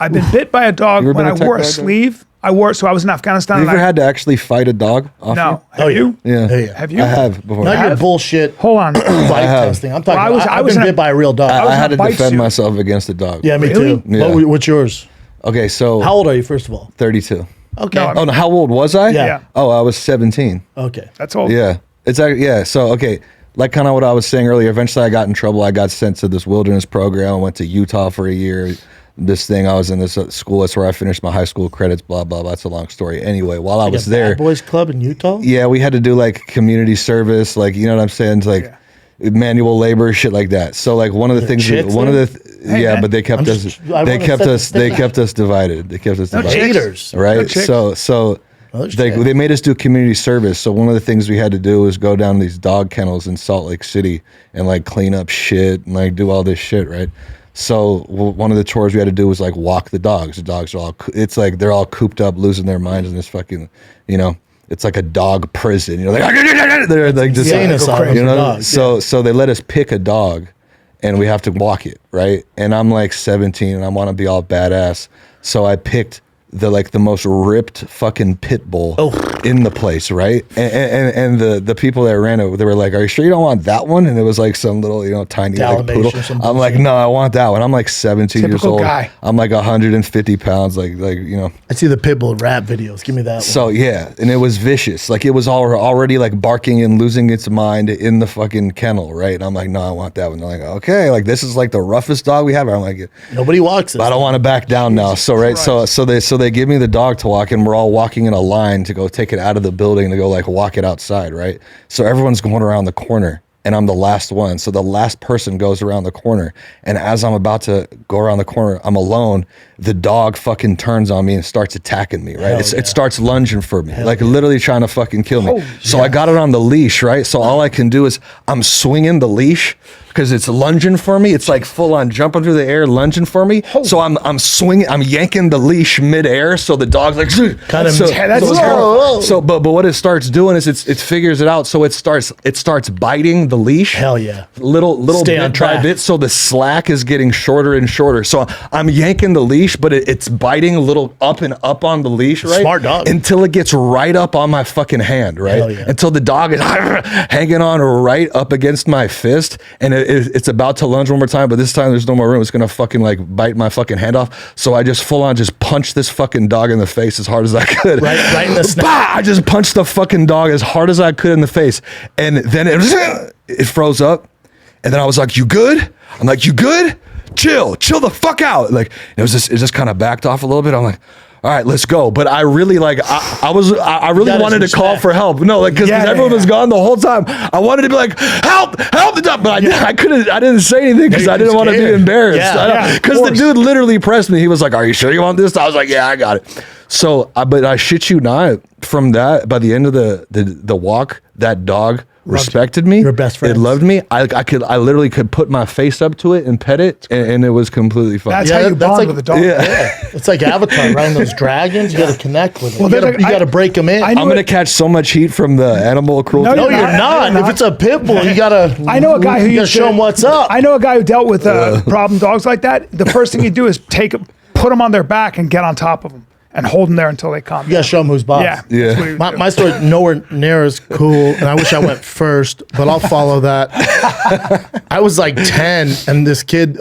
I've been bit by a dog You ever when been I attacked wore by a a dog? sleeve. I was in Afghanistan. Have you and ever had to actually fight a dog? Off No. Oh, Have yeah. you? You? Yeah. Yeah. Have you? I have before. Not your have? bullshit Hold on. bite have. testing. I'm talking. Well, I've was been in a- bit by a real dog. I was I in had a to bite defend suit. myself against a dog. Yeah, me Really? too. Yeah. What's yours? Okay, so How old are you, first of all? 32. Okay. No, Oh no, how old was I? Yeah. Yeah. Oh, I was 17. Okay. That's all. Yeah. It's like, yeah. So, okay. Like kind of what I was saying earlier, eventually I got in trouble. I got sent to this wilderness program. I went to Utah for a year. This thing, I was in this school. That's where I finished my high school credits, blah, blah, blah. That's a long story. Anyway, while I was Like a there, Bad Boys Club in Utah. yeah, we had to do like community service, like, you know what I'm saying? It's like manual labor, shit like that. So like one of the things, chicks one of there? the, Hey, yeah, man. but they kept I'm us, just- I they wanna kept set the us, they stage. kept us divided. They kept us divided. Cheaters. Right. No chicks. So there's they, chicks. they made us do community service. So one of the things we had to do was go down these dog kennels in Salt Lake City and like clean up shit and like do all this shit. Right. So one of the chores we had to do was like walk the dogs. The dogs are all, it's like they're all cooped up, losing their minds in this fucking, you know, it's like a dog prison. You know, like they're like just, insane asylum you for know. dogs, So they let us pick a dog, and we have to walk it, right? And I'm like 17, and I want to be all badass. So I picked the most ripped fucking pit bull in the place, right? And the people that ran it, they were like, "Are you sure you don't want that one?" And it was like some little, you know, tiny like Dalmatian poodle. or some I'm like, bullshit. "No, I want that one." I'm like 17 years Typical old. guy. I'm like 150 pounds, like you know. I see the Pitbull rap videos. Give me that one. So yeah, and it was vicious. Like it was already like barking and losing its mind in the fucking kennel, right? And I'm like, no, I want that one. They're like, okay, like this is like the roughest dog we have. I'm like, Nobody walks this. I don't want to back down now. So right, so they give me the dog to walk, and we're all walking in a line to go take it out of the building to go like walk it outside, right? So everyone's going around the corner, and I'm the last one. So the last person goes around the corner, and as I'm about to go around the corner, I'm alone. The dog fucking turns on me and starts attacking me, right? It starts lunging for me, like literally trying to fucking kill me. So I got it on the leash, right? So all I can do is I'm swinging the leash because it's lunging for me. It's like full on jumping through the air, lunging for me. So I'm swinging, I'm yanking the leash midair. So the dog's like, Kind of- so, Yeah, that's so, terrible. so but what it starts doing is it figures it out. So it starts biting the leash. Hell yeah. Little Stay on bit by track. bit, so the slack is getting shorter and shorter. So I'm yanking the leash, but it's biting a little up and up on the leash, right? Smart dog. Until it gets right up on my fucking hand, right? Hell yeah. Until the dog is hanging on right up against my fist, and it's about to lunge one more time, but this time there's no more room. It's gonna fucking like bite my fucking hand off. So I just full on just punched this fucking dog in the face as hard as I could. Right in the snap. Bah! I just punched the fucking dog as hard as I could in the face, and then it froze up. And then I was like, "You good?" I'm like, "You good? Chill the fuck out." Like it just kind of backed off a little bit. I'm like, "All right, let's go." But I really like I really That is wanted to call respect. for help. No, like because Yeah, everyone yeah. was gone the whole time. I wanted to be like, "Help the dog," but I couldn't. I didn't say anything because You're I didn't want to be scared. embarrassed. Yeah, of Because the course. dude literally pressed me. He was like, "Are you sure you want this?" I was like, "Yeah, I got it." So, but I shit you not. From that, by the end of the walk, that dog respected me. Your best friends. It loved me. I literally could put my face up to it and pet it, and it was completely fine. That's Yeah, how you that's bond like- with a dog. yeah. It's like Avatar, riding those dragons. You got to connect with it. Well, you they're like- got to I- break them in. I knew I'm gonna it- catch so much heat from the animal cruelty. No, no, you're you're not. not. If it's a pit bull, you got to. I know a guy who you got to used show him what's up. I know a guy who dealt with problem dogs like that. The first thing you do is put them on their back and get on top of them and hold them there until they calm You got down. to show him who's boss. Yeah. Yeah. that's what he was My, doing. my story nowhere near as cool, and I wish I went first, but I'll follow that. I was like 10, and this kid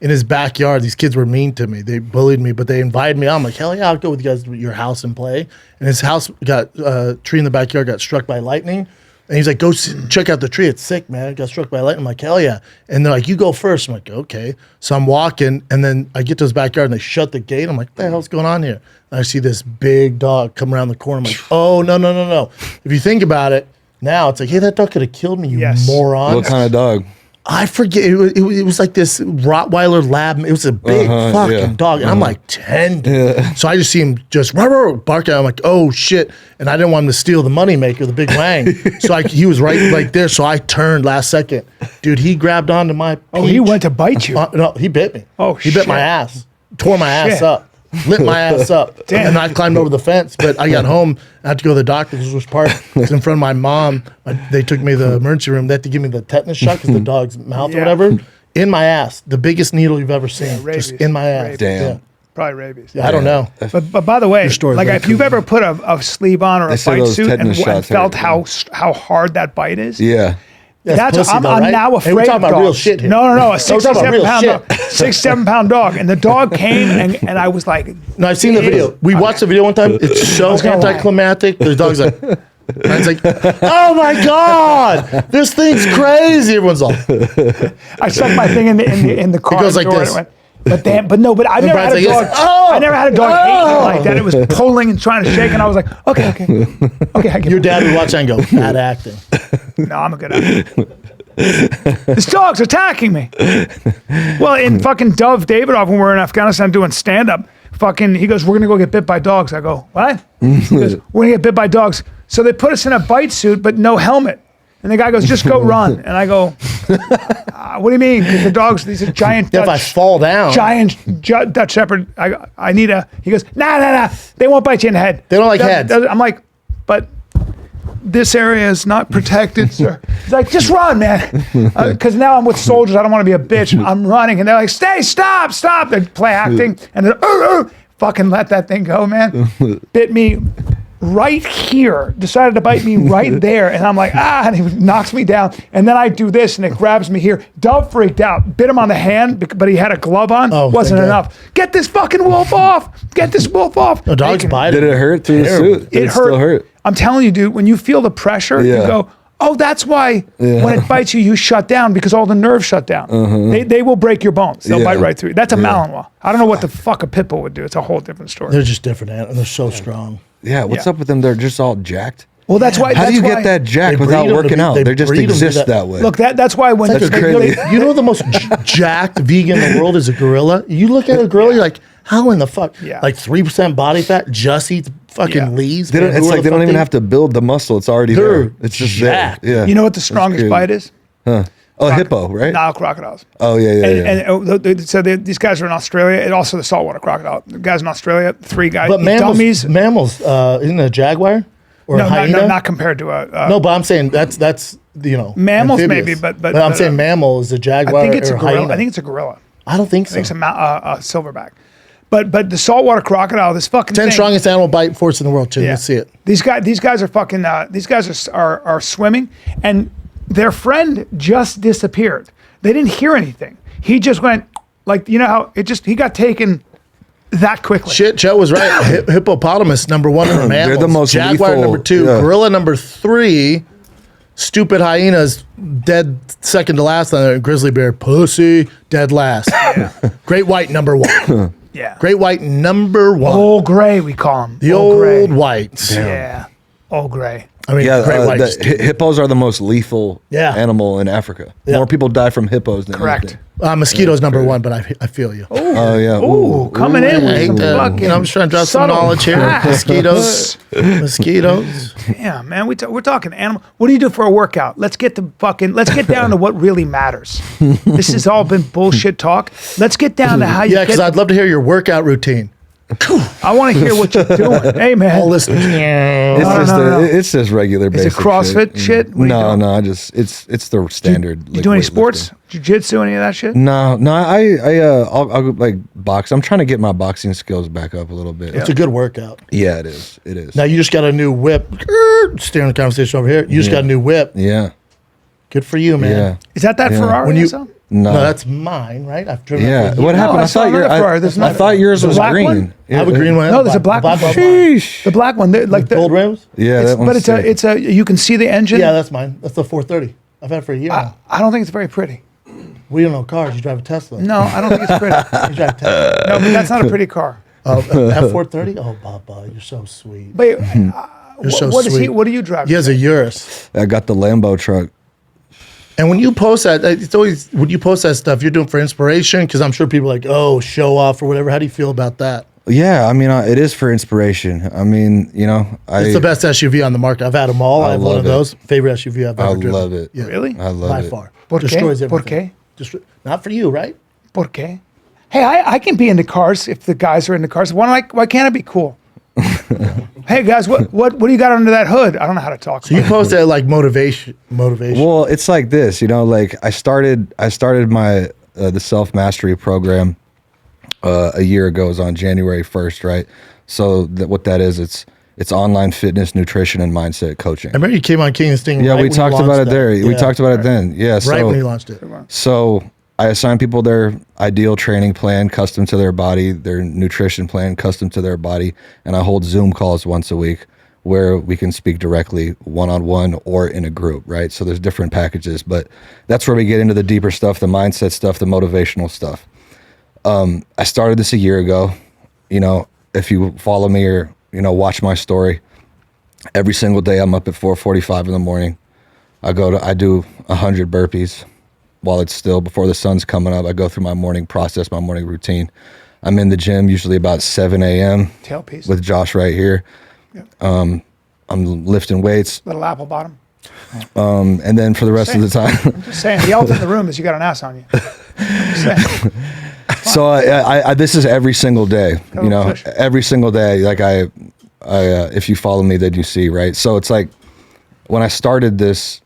in his backyard. These kids were mean to me. They bullied me, but they invited me. I'm like, hell yeah, I'll go with you guys to your house and play. And his house got tree in the backyard got struck by lightning. And he's like, go check out the tree. It's sick, man. It got struck by lightning. I'm like, hell yeah. And they're like, you go first. I'm like, okay. So I'm walking, and then I get to his backyard, and they shut the gate. I'm like, what the hell's going on here? And I see this big dog come around the corner. I'm like, oh, no. If you think about it, now it's like, hey, that dog could have killed me, you moron. What kind of dog? I forget. It was like this Rottweiler lab. It was a big fucking dog. And I'm like 10. Yeah. So I just see him just bark at him. I'm like, oh shit. And I didn't want him to steal the moneymaker, the big wang. So he was right there. So I turned last second. Dude, he grabbed onto my peach. Oh, he went to bite you. No, he bit me. Oh, He bit my ass. Tore my ass up. Lit my ass up. Damn. And I climbed over the fence, but I got home. I had to go to the doctor because it was part. It's in front of my mom. They took me to the emergency room. They had to give me the tetanus shot because the dog's mouth or whatever. In my ass. The biggest needle you've ever seen. Rabies. Just in my ass. Rabies. Damn. Yeah. Probably rabies. Yeah, I don't know. But by the way, story's like very if you've ever put a sleeve on or They a say bite those suit and tetanus shots felt hurt, how hard that bite is, Yeah. That's pussy I'm though, right? now Hey, afraid we're talking of about dogs. real shit here. No, a We're talking about 67 real pound shit. dog, 6-7 pound dog, and the dog came and I was like, No, I've seen the video. We watched the video one time. It's so gonna lie. anticlimactic. The dog's like, and it's like, oh my God, this thing's crazy. Everyone's all, I stuck my thing in the car. It goes like door and this. it went, But I've never had Brad's a like dog. this. Oh! I never had a dog hate me like that. It was pulling and trying to shake, and I was like, okay. I get your it. dad would watch that and go, bad acting. No, I'm a good actor. This dog's attacking me. Well, in fucking Dove Davidoff, when we were in Afghanistan doing stand-up, he goes, we're gonna go get bit by dogs. I go, what? He goes, we're gonna get bit by dogs. So they put us in a bite suit, but no helmet. And the guy goes, just go run. And I go, what do you mean? Because the dogs, these are giant Yeah, if I fall down, Dutch Shepherd. I need a, he goes, nah. They won't bite you in the head. They don't like heads. I'm like, but this area is not protected, sir. He's like, just run, man. Because now I'm with soldiers. I don't want to be a bitch. I'm running. And they're like, stop. They play acting. And then, fucking let that thing go, man. Bit me right here, decided to bite me right there. And I'm like, and he knocks me down. And then I do this and it grabs me here. Dove freaked out, bit him on the hand, but he had a glove on. Wasn't enough. Get this fucking wolf off. No, dogs bite. Did it hurt through the suit? Did it hurt. Still hurt? I'm telling you, dude, when you feel the pressure, you go, oh, that's why when it bites you, you shut down because all the nerves shut down. They will break your bones. They'll bite right through you. That's a Malinois. I don't know what the fuck a pit bull would do. It's a whole different story. They're just different animals. They're so strong. Yeah, what's up with them? They're just all jacked. Well, that's why. How do you get that jacked without working out? They just exist that way. Look, that's why when That's crazy. You know the most jacked vegan in the world is a gorilla. You look at a gorilla, you're like, how in the fuck? Yeah. Like 3% body fat, just eats fucking leaves. They don't, it's like they don't even have to build the muscle. It's already there. It's just jacked. there. Yeah. You know what the strongest bite is? Huh. Oh, hippo, right? Nile crocodiles. Oh, yeah. And these guys are in Australia, and also the saltwater crocodile. The guys in Australia, 3 guys. But mammals, isn't it a jaguar or a hyena? not compared to a. No, but I'm saying that's mammals amphibious. maybe, but I'm saying mammal is a jaguar. I think it's or a gorilla. hyena. I think it's a gorilla. I don't think so. I think it's a silverback. But the saltwater crocodile, this fucking 10 thing, strongest animal bite force in the world, too. Let's see it. These guys are fucking. These guys are swimming, and their friend just disappeared. They didn't hear anything. He just went like, you know how he got taken that quickly. Shit, Chet was right. Hippopotamus number 1 in the mammals. They're the most Jaguar lethal, number 2. yeah. Gorilla number 3. Stupid hyenas dead second to last. Grizzly bear pussy dead last. Great white number 1. Yeah. Great white number 1. Old gray, we call him. The old whites. Yeah. Old gray. I mean, great whites. Hippos are the most lethal animal in Africa. Yeah. More people die from hippos than Correct. anything. Mosquitoes number 1, but I feel you. Oh, yeah. Ooh, coming in I with hate some that. fucking I'm just trying to drop some subtle knowledge here. facts. Mosquitoes. Yeah, man, we're talking animal. What do you do for a workout? Let's get down to what really matters. This has all been bullshit talk. Let's get down to how you Yeah, because I'd love to hear your workout routine. I want to hear what you're doing. Hey, man. All listeners. It's just regular Is basic it CrossFit shit? What are you doing? No, it's the standard. You do any sports? Jiu-jitsu, any of that shit? No, I'll like box. I'm trying to get my boxing skills back up a little bit. It's a good workout. Yeah, it is. It is. Now you just got a new whip. Steering the conversation over here. You just got a new whip. Yeah. Good for you, man. Yeah. Is that Ferrari? When you, or something? No. No, that's mine, right? I've driven. Yeah. that for What years. happened? I I saw thought another Ferrari. There's I not- thought yours the was black green. one? I have a green one. No, there's a black one. Sheesh. The black one, like the gold rims. Yeah, It's, that but one's it's sick. a you can see the engine. Yeah, that's mine. That's the 430. I've had it for a year now. I don't think it's very pretty. We don't know cars. You drive a Tesla. No, I don't think it's pretty. You drive Tesla. No, but that's not a pretty car. F430. Oh, Baba, you're so sweet. But You're so what is sweet. he? What do you drive? He has a Urus. I got the Lambo truck. And when you post that, it's always when you post that stuff, you're doing for inspiration because I'm sure people are like, oh, show off or whatever. How do you feel about that? Yeah, I mean, it is for inspiration. I mean, you know, It's the best SUV on the market. I've had them all. I have one love of it. those. Favorite SUV I've ever I driven. love it. Yeah. Really? I love By it. far. ¿Por qué? Destroys ¿Por everything. qué? Not for you, right? ¿Por qué? Hey, I can be into cars if the guys are into cars. Why can't I be cool? Hey guys, what do you got under that hood? I don't know how to talk. So you posted like motivation. Well, it's like this, you know, like I started my the self mastery program a year ago. It was on January 1st, right? So what that is, it's online fitness, nutrition, and mindset coaching. I remember you came on King and Sting. Yeah, right we when you talked about launched it that. there. We Yeah. talked about it then. Yeah, Right when you launched it. So I assign people their ideal training plan, custom to their body, their nutrition plan, custom to their body, and I hold Zoom calls once a week where we can speak directly one-on-one or in a group, right? So there's different packages, but that's where we get into the deeper stuff, the mindset stuff, the motivational stuff. I started this a year ago. You know, if you follow me or, you know, watch my story, every single day I'm up at 4:45 in the morning. I do 100 burpees while it's still before the sun's coming up. I go through my morning process, my morning routine. I'm in the gym usually about 7 a.m. Tailpiece. with Josh right here. Yep. I'm lifting weights. Little apple bottom. And then for the rest of the time, Just saying, the elephant in the room is you got an ass on you. Just saying. so I this is every single day, you know, push. every single day. Like I if you follow me, then you see, right? So it's like when I started this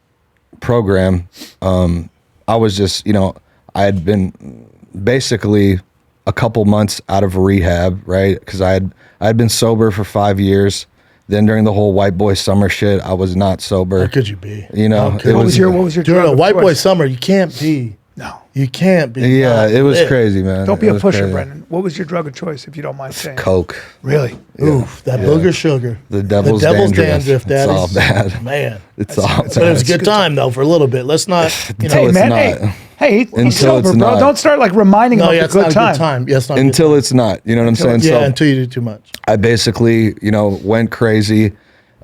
program, I was just, you know, I had been basically a couple months out of rehab, right? Because I had been sober for 5 years. Then during the whole white boy summer shit, I was not sober. How could you be? You know, How could it What was was your During drug a of white boy choice? summer, you can't be. No. You can't be. yeah, not it was lit. crazy, man. Don't be It a was pusher, crazy. Brendan. What was your drug of choice, if you don't mind saying? Coke. Really? Oof, that booger sugar. The devil's dandruff. That It's all is bad. Man. It's all But it was a bad. good time though for a little bit. Let's not. You know, Until Hey, it's man. not. Hey, he's Until sober, it's bro. not. Don't start like reminding no, him yeah, of it's the not good a time. good time. Yeah, it's not. a good Until it's not. You know what I'm saying? yeah, So until you do too much. I basically, you know, went crazy.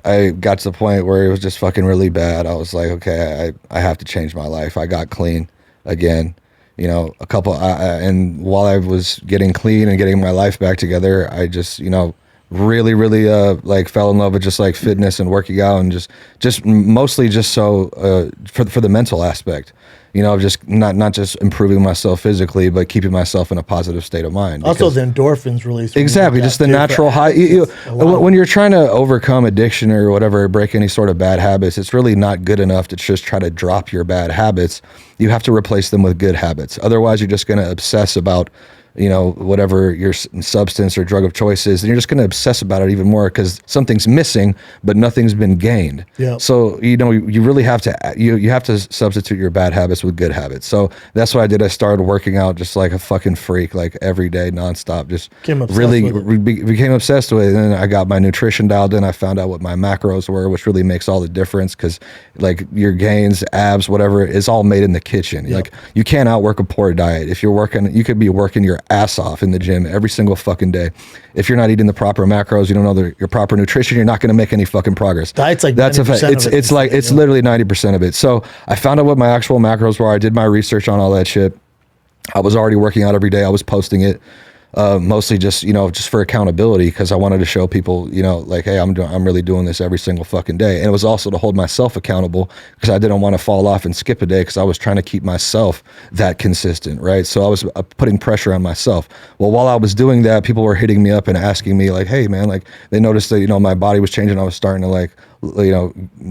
I got to the point where it was just fucking really bad. I was like, okay, I have to change my life. I got clean again. You know, and while I was getting clean and getting my life back together, I just, you know, really like fell in love with just like fitness and working out and just mostly just so for the mental aspect, you know, just not just improving myself physically, but keeping myself in a positive state of mind. Also, Because- the endorphins release. when you Exactly, do just that, the too, natural for high. athletes. A lot of When you're trying to overcome addiction or whatever, break any sort of bad habits, it's really not good enough to just try to drop your bad habits. You have to replace them with good habits. Otherwise, you're just going to obsess about, you know, whatever your substance or drug of choice is, and you're just going to obsess about it even more because something's missing, but nothing's been gained. Yeah. So, you know, you really have to, you have to substitute your bad habits with good habits. So that's what I did. I started working out just like a fucking freak, like every day, nonstop, just Became obsessed really with it. became obsessed with it. And then I got my nutrition dialed in. I found out what my macros were, which really makes all the difference because like your gains, abs, whatever is all made in the kitchen. Like you can't outwork a poor diet. If you're working, you could be working your ass off in the gym every single fucking day. If you're not eating the proper macros, you don't know your proper nutrition, you're not going to make any fucking progress. Diet's like that's a 90% fact. of it, It's like it's yeah. literally 90% of it. So I found out what my actual macros were. I did my research on all that shit. I was already working out every day. I was posting it. Mostly just, you know, just for accountability because I wanted to show people, you know, like, hey, I'm really doing this every single fucking day. And it was also to hold myself accountable because I didn't want to fall off and skip a day because I was trying to keep myself that consistent, right? So I was putting pressure on myself. Well, while I was doing that, people were hitting me up and asking me like, hey, man, like they noticed that, you know, my body was changing. I was starting to like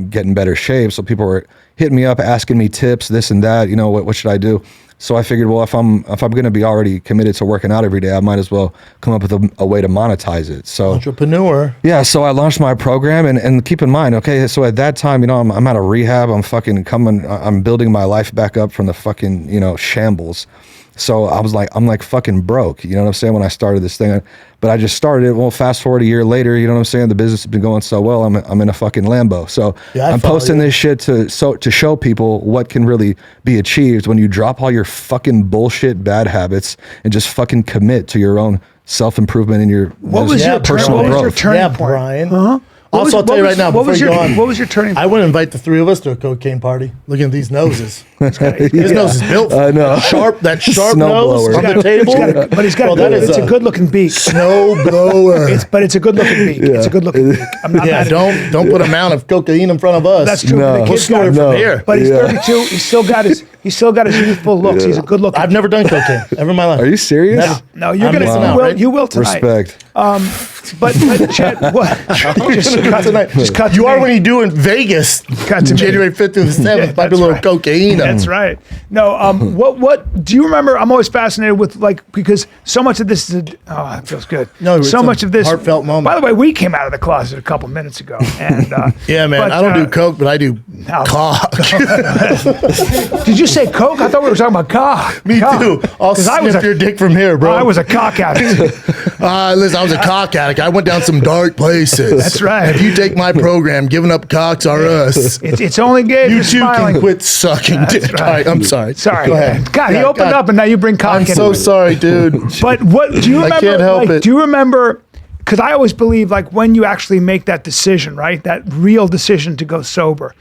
get in better shape. So people were hitting me up, asking me tips, this and that, what should I do? So I figured, well, if I'm going to be already committed to working out every day, I might as well come up with a way to monetize it. So Entrepreneur. yeah, so I launched my program, and keep in mind, okay, so at that time, I'm out of rehab, I'm building my life back up from the fucking, shambles. So I'm like fucking broke, you know what I'm saying, when I started this thing. But I just started it. Well, fast forward a year later, you know what I'm saying, the business has been going so well, I'm in a fucking Lambo. So I'm posting this shit to show people what can really be achieved when you drop all your fucking bullshit bad habits and just fucking commit to your own self-improvement and your personal growth. turning point? Brian. Uh-huh. Also, I'll tell you right now, before you go on, what was your turning point? I wouldn't invite the three of us to a cocaine party. Looking at these noses. His nose is built for I know. that sharp Snow nose blower. on the table. But he's got it's a good-looking beak. Snow blower. But it's a good-looking beak. It's a good-looking beak. I'm not mad at don't put a mound of cocaine in front of us. That's true. No. The We'll kid's score it from here. But he's 32. He's still got his youthful looks. He's a good-looking. I've never done cocaine ever in my life. Are you serious? Never. No, you're I'm gonna. missing You out, will. right? You will tonight. Respect. But Chet, what? Just cut. You are when you do in Vegas, Cut to me. January 5th through the 7th. Might be a that's little right. cocaine. That's right. No, what do you remember? I'm always fascinated with because so much of this is that feels good. No, it's so a much of this heartfelt moment. By the way, we came out of the closet a couple minutes ago, and Yeah, man. but, I don't do coke, but I do cock. Did you say coke? I thought we were talking about cock. Me Cock. too. I'll 'Cause I was sniff a- your dick from here, bro. I was a cock addict. Listen, I was a cock addict. I went down some dark places. That's right. If you take my program, giving up cocks are us. It's only gay. if You you're too smiling. can quit sucking dick. right. All right, I'm sorry. Sorry. Go ahead. God, he Yeah, opened God. up, and now you bring cock I'm into so it. sorry, dude. But what do you remember? can't help it. Do you remember? Because I always believe, when you actually make that decision, right? That real decision to go sober,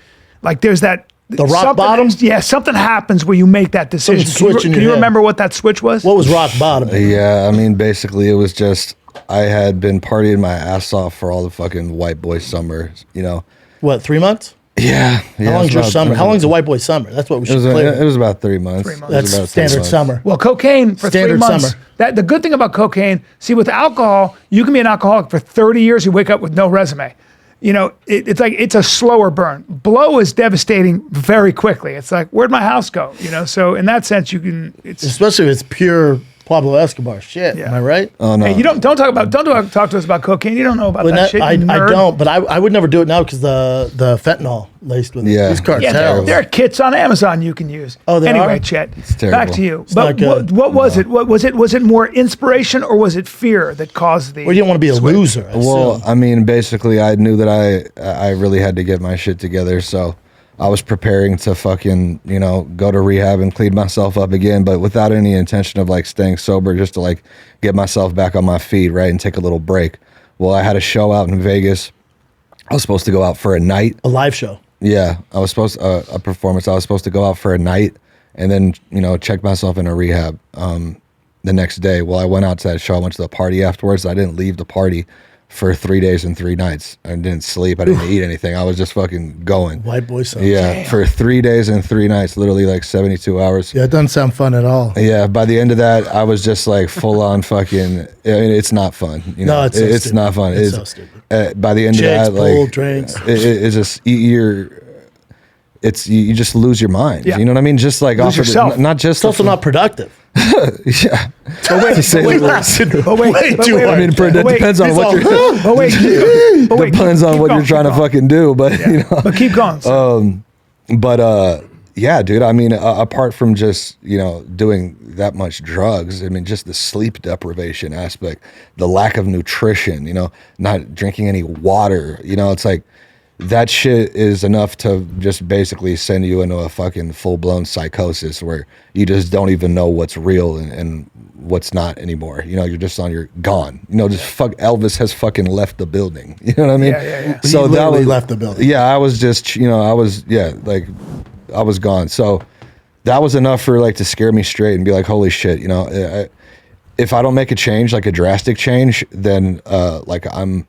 there's that. The rock something- bottom? Yeah, something happens where you make that decision. switch in Can your you head. remember what that switch was? What was rock bottom? Yeah, I mean, basically, it was just I had been partying my ass off for all the fucking white boy summers, What, 3 months? Yeah. How long's your summer? How long's a white boy summer? That's what we should clear. It was about 3 months. 3 months. It was That's about 3 standard months. summer. Well, cocaine for Standard 3 months. summer. The good thing about cocaine, see, with alcohol, you can be an alcoholic for 30 years. You wake up with no resume. It's a slower burn. Blow is devastating very quickly. It's like, where'd my house go? So in that sense, you can. It's Especially if it's pure Pablo Escobar shit. Yeah. Am I right? Oh no. hey, you don't talk to us about cocaine. You don't know about that shit. I you nerd. don't, but I would never do it now because the fentanyl laced with it. Yeah. These Yeah, cartels. there are kits on Amazon you can use. Oh, they anyway, are? Chet, terrible. back to you. not But good. what was it? What was it? Was it more inspiration or was it fear that caused the? Well, you didn't want to be a loser. I Well, assume. I mean, basically, I knew that I really had to get my shit together, so I was preparing to fucking, go to rehab and clean myself up again, but without any intention of staying sober, just to get myself back on my feet, right, and take a little break. Well, I had a show out in Vegas. I was supposed to go out for a night. A live show. Yeah, I was supposed a performance. I was supposed to go out for a night and then check myself in a rehab the next day. Well, I went out to that show. I went to the party afterwards. I didn't leave the party for 3 days and 3 nights. I didn't sleep. I didn't eat anything. I was just fucking going. White boy summer. Yeah, for 3 days and 3 nights, literally 72 hours. Yeah, it doesn't sound fun at all. Yeah, by the end of that, I was just full on fucking. I mean, it's not fun. No, it's so it's stupid. not fun. It's so stupid. By the end Chicks, of that, pool, drinks. it's just you just lose your mind. Yeah. You know what I mean? Just off of yourself. not just It's also not productive. yeah. But wait, To say the but least. wait, but wait, Way but too wait, hard. I mean, it but wait, depends on he's what all, you're. But wait, but wait, Depends on keep what going, you're trying to keep going. fucking do, but But keep going. son. yeah, dude. I mean, apart from just doing that much drugs, I mean, just the sleep deprivation aspect, the lack of nutrition, not drinking any water, it's that shit is enough to just basically send you into a fucking full-blown psychosis where you just don't even know what's real and what's not anymore. You're just gone. Just Elvis has fucking left the building. You know what I mean? Yeah. So He that literally was left the building. Yeah, I was just, I was gone. So that was enough for to scare me straight and be like, holy shit, if I don't make a change, a drastic change, then I'm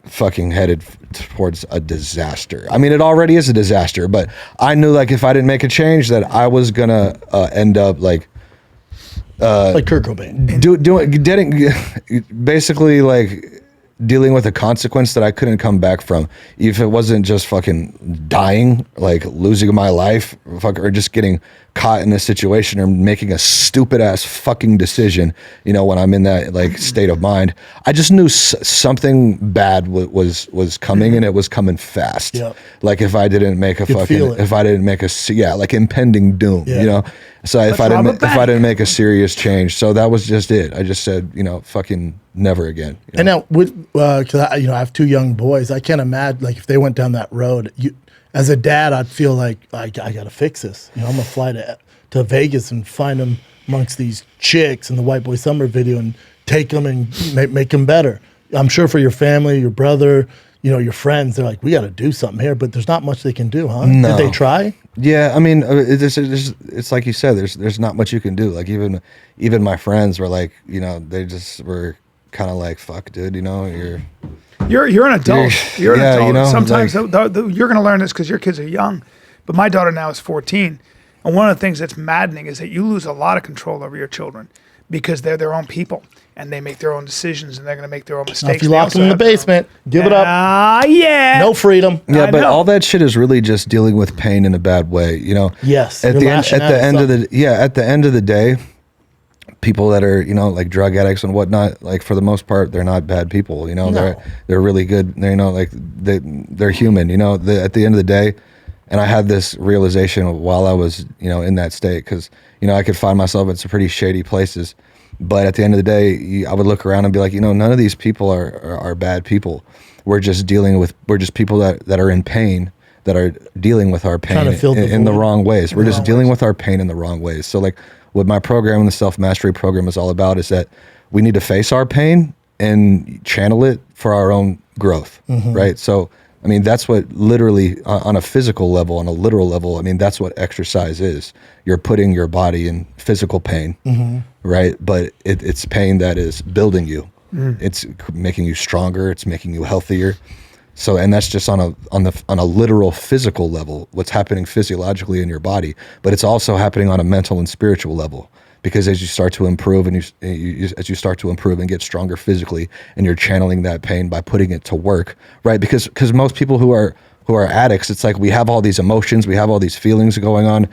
fucking headed towards a disaster. I mean, it already is a disaster, but I knew if I didn't make a change that I was gonna end up Like Kurt Cobain. basically dealing with a consequence that I couldn't come back from. If it wasn't just fucking dying, like losing my life, or just getting caught in a situation or making a stupid ass fucking decision, you know, when I'm in that like state of mind, I just knew something bad was coming, and it was coming fast. Yep. Like if I didn't make a like impending doom, Yeah. you know? So if I didn't make a serious change, so that was just it. I just said, you know, fucking never again. You know? And now, because I have 2 young boys, I can't imagine like if they went down that road. As a dad, I'd feel like I got to fix this. You know, I'm gonna fly to Vegas and find them amongst these chicks in the White Boy Summer video and take them and make them better. I'm sure for your family, your brother, you know, your friends, they're like, we got to do something here, but there's not much they can do, huh? No. Did they try? Yeah, I mean, it's like you said, there's not much you can do. Like even my friends were like, you know, they just were kind of like, fuck, dude, you know, You're an adult. You're an adult. You know, sometimes you're going to learn this because your kids are young. But my daughter now is 14. And one of the things that's maddening is that you lose a lot of control over your children because they're their own people and they make their own decisions and they're going to make their own mistakes. Now, if you lock them in the basement, give it up. Yeah. No freedom. Yeah, but know. all that shit is really just dealing with pain in a bad way, you know. Yes, At you're the end of the day, people that are, you know, like drug addicts and whatnot, like for the most part, they're not bad people. You know, No. they're really good. You know, like they're human. You know, at the end of the day, and I had this realization while I was, you know, in that state, because you know I could find myself in some pretty shady places, but at the end of the day, I would look around and be like, you know, none of these people are bad people. We're just people that are in pain, that are dealing with our pain in the wrong ways. We're just dealing with our pain in the wrong ways. So like what my program and the self-mastery program is all about is that we need to face our pain and channel it for our own growth, right? So, I mean, that's what literally on a physical level, on a literal level, I mean, that's what exercise is. You're putting your body in physical pain, right? But it's pain that is building you. It's making you stronger. It's making you healthier. So, and that's just on a literal physical level, what's happening physiologically in your body, but it's also happening on a mental and spiritual level, because as you start to improve and as you start to improve and get stronger physically, and you're channeling that pain by putting it to work, right? Because most people who are addicts, it's like we have all these emotions, we have all these feelings going on,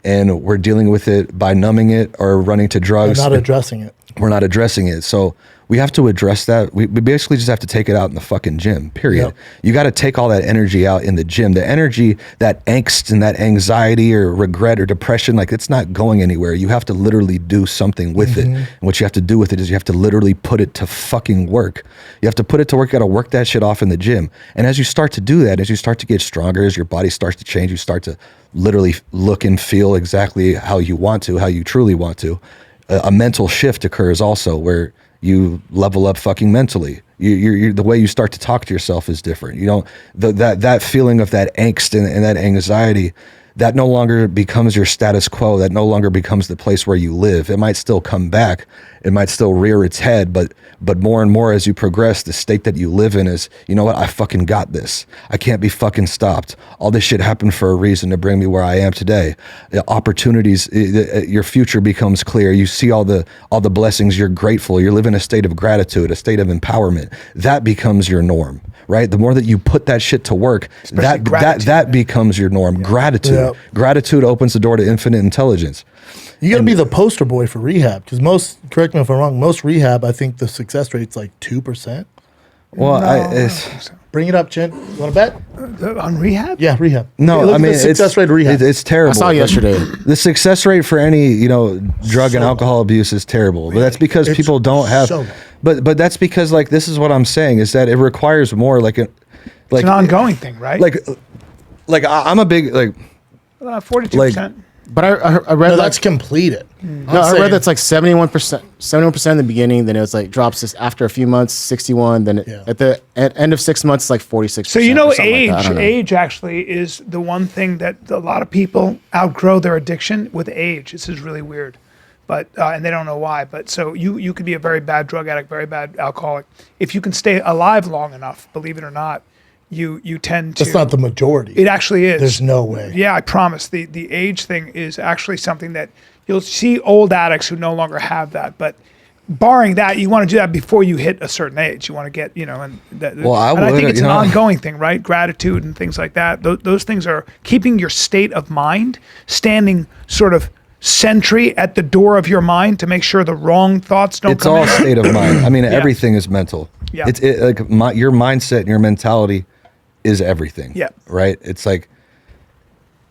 and we're dealing with it by numbing it or running to drugs. We're not addressing it. We're not addressing it. So we have to address that. We basically just have to take it out in the fucking gym, period. Yep. You got to take all that energy out in the gym. The energy, that angst and that anxiety or regret or depression, like it's not going anywhere. You have to literally do something with it. And what you have to do with it is you have to literally put it to fucking work. You have to put it to work. You got to work that shit off in the gym. And as you start to do that, as you start to get stronger, as your body starts to change, you start to literally look and feel exactly how you want to, how you truly want to. A mental shift occurs also, where you level up fucking mentally. You the way you start to talk to yourself is different. You know, that feeling of that angst and that anxiety, that no longer becomes your status quo. That no longer becomes the place where you live. It might still come back. It might still rear its head, but more and more as you progress, the state that you live in is, you know what, I fucking got this. I can't be fucking stopped. All this shit happened for a reason to bring me where I am today. The opportunities, your future becomes clear. You see all the blessings, you're grateful. You're living a state of gratitude, a state of empowerment. That becomes your norm, right? The more that you put that shit to work, that becomes your norm. Yeah. Gratitude. Yeah. Gratitude opens the door to infinite intelligence. You got to be the poster boy for rehab, because correct me if I'm wrong, most rehab, I think the success rate's like 2%. Well, bring it up, Chin. You want to bet? On rehab? Yeah, rehab. No, I mean, the success rate of rehab. It's terrible. I saw yesterday. The success rate for any, drug and alcohol abuse is terrible. Really? But that's because people don't have. But that's because, like, this is what I'm saying, is that it requires more it's an ongoing thing, right? Like I'm a big 42%. But I read that's completed. No, I read that's like 71% in the beginning. Then it was like drops this after a few months, 61. Then at the end of 6 months, it's like 46%. So age actually is the one thing that a lot of people outgrow their addiction with age. This is really weird, but and they don't know why. But so you could be a very bad drug addict, very bad alcoholic, if you can stay alive long enough. Believe it or not. You tend to. That's not the majority. It actually is. There's no way. Yeah, I promise. The age thing is actually something that you'll see old addicts who no longer have that. But barring that, you want to do that before you hit a certain age. You want to get, and Well, I think it's an you know, ongoing thing, right? Gratitude and things like that. Those things are keeping your state of mind standing sort of sentry at the door of your mind to make sure the wrong thoughts don't it's come all in. state of mind. I mean, everything is mental. Yeah. Your mindset and your mentality is everything. Yeah. Right. It's like,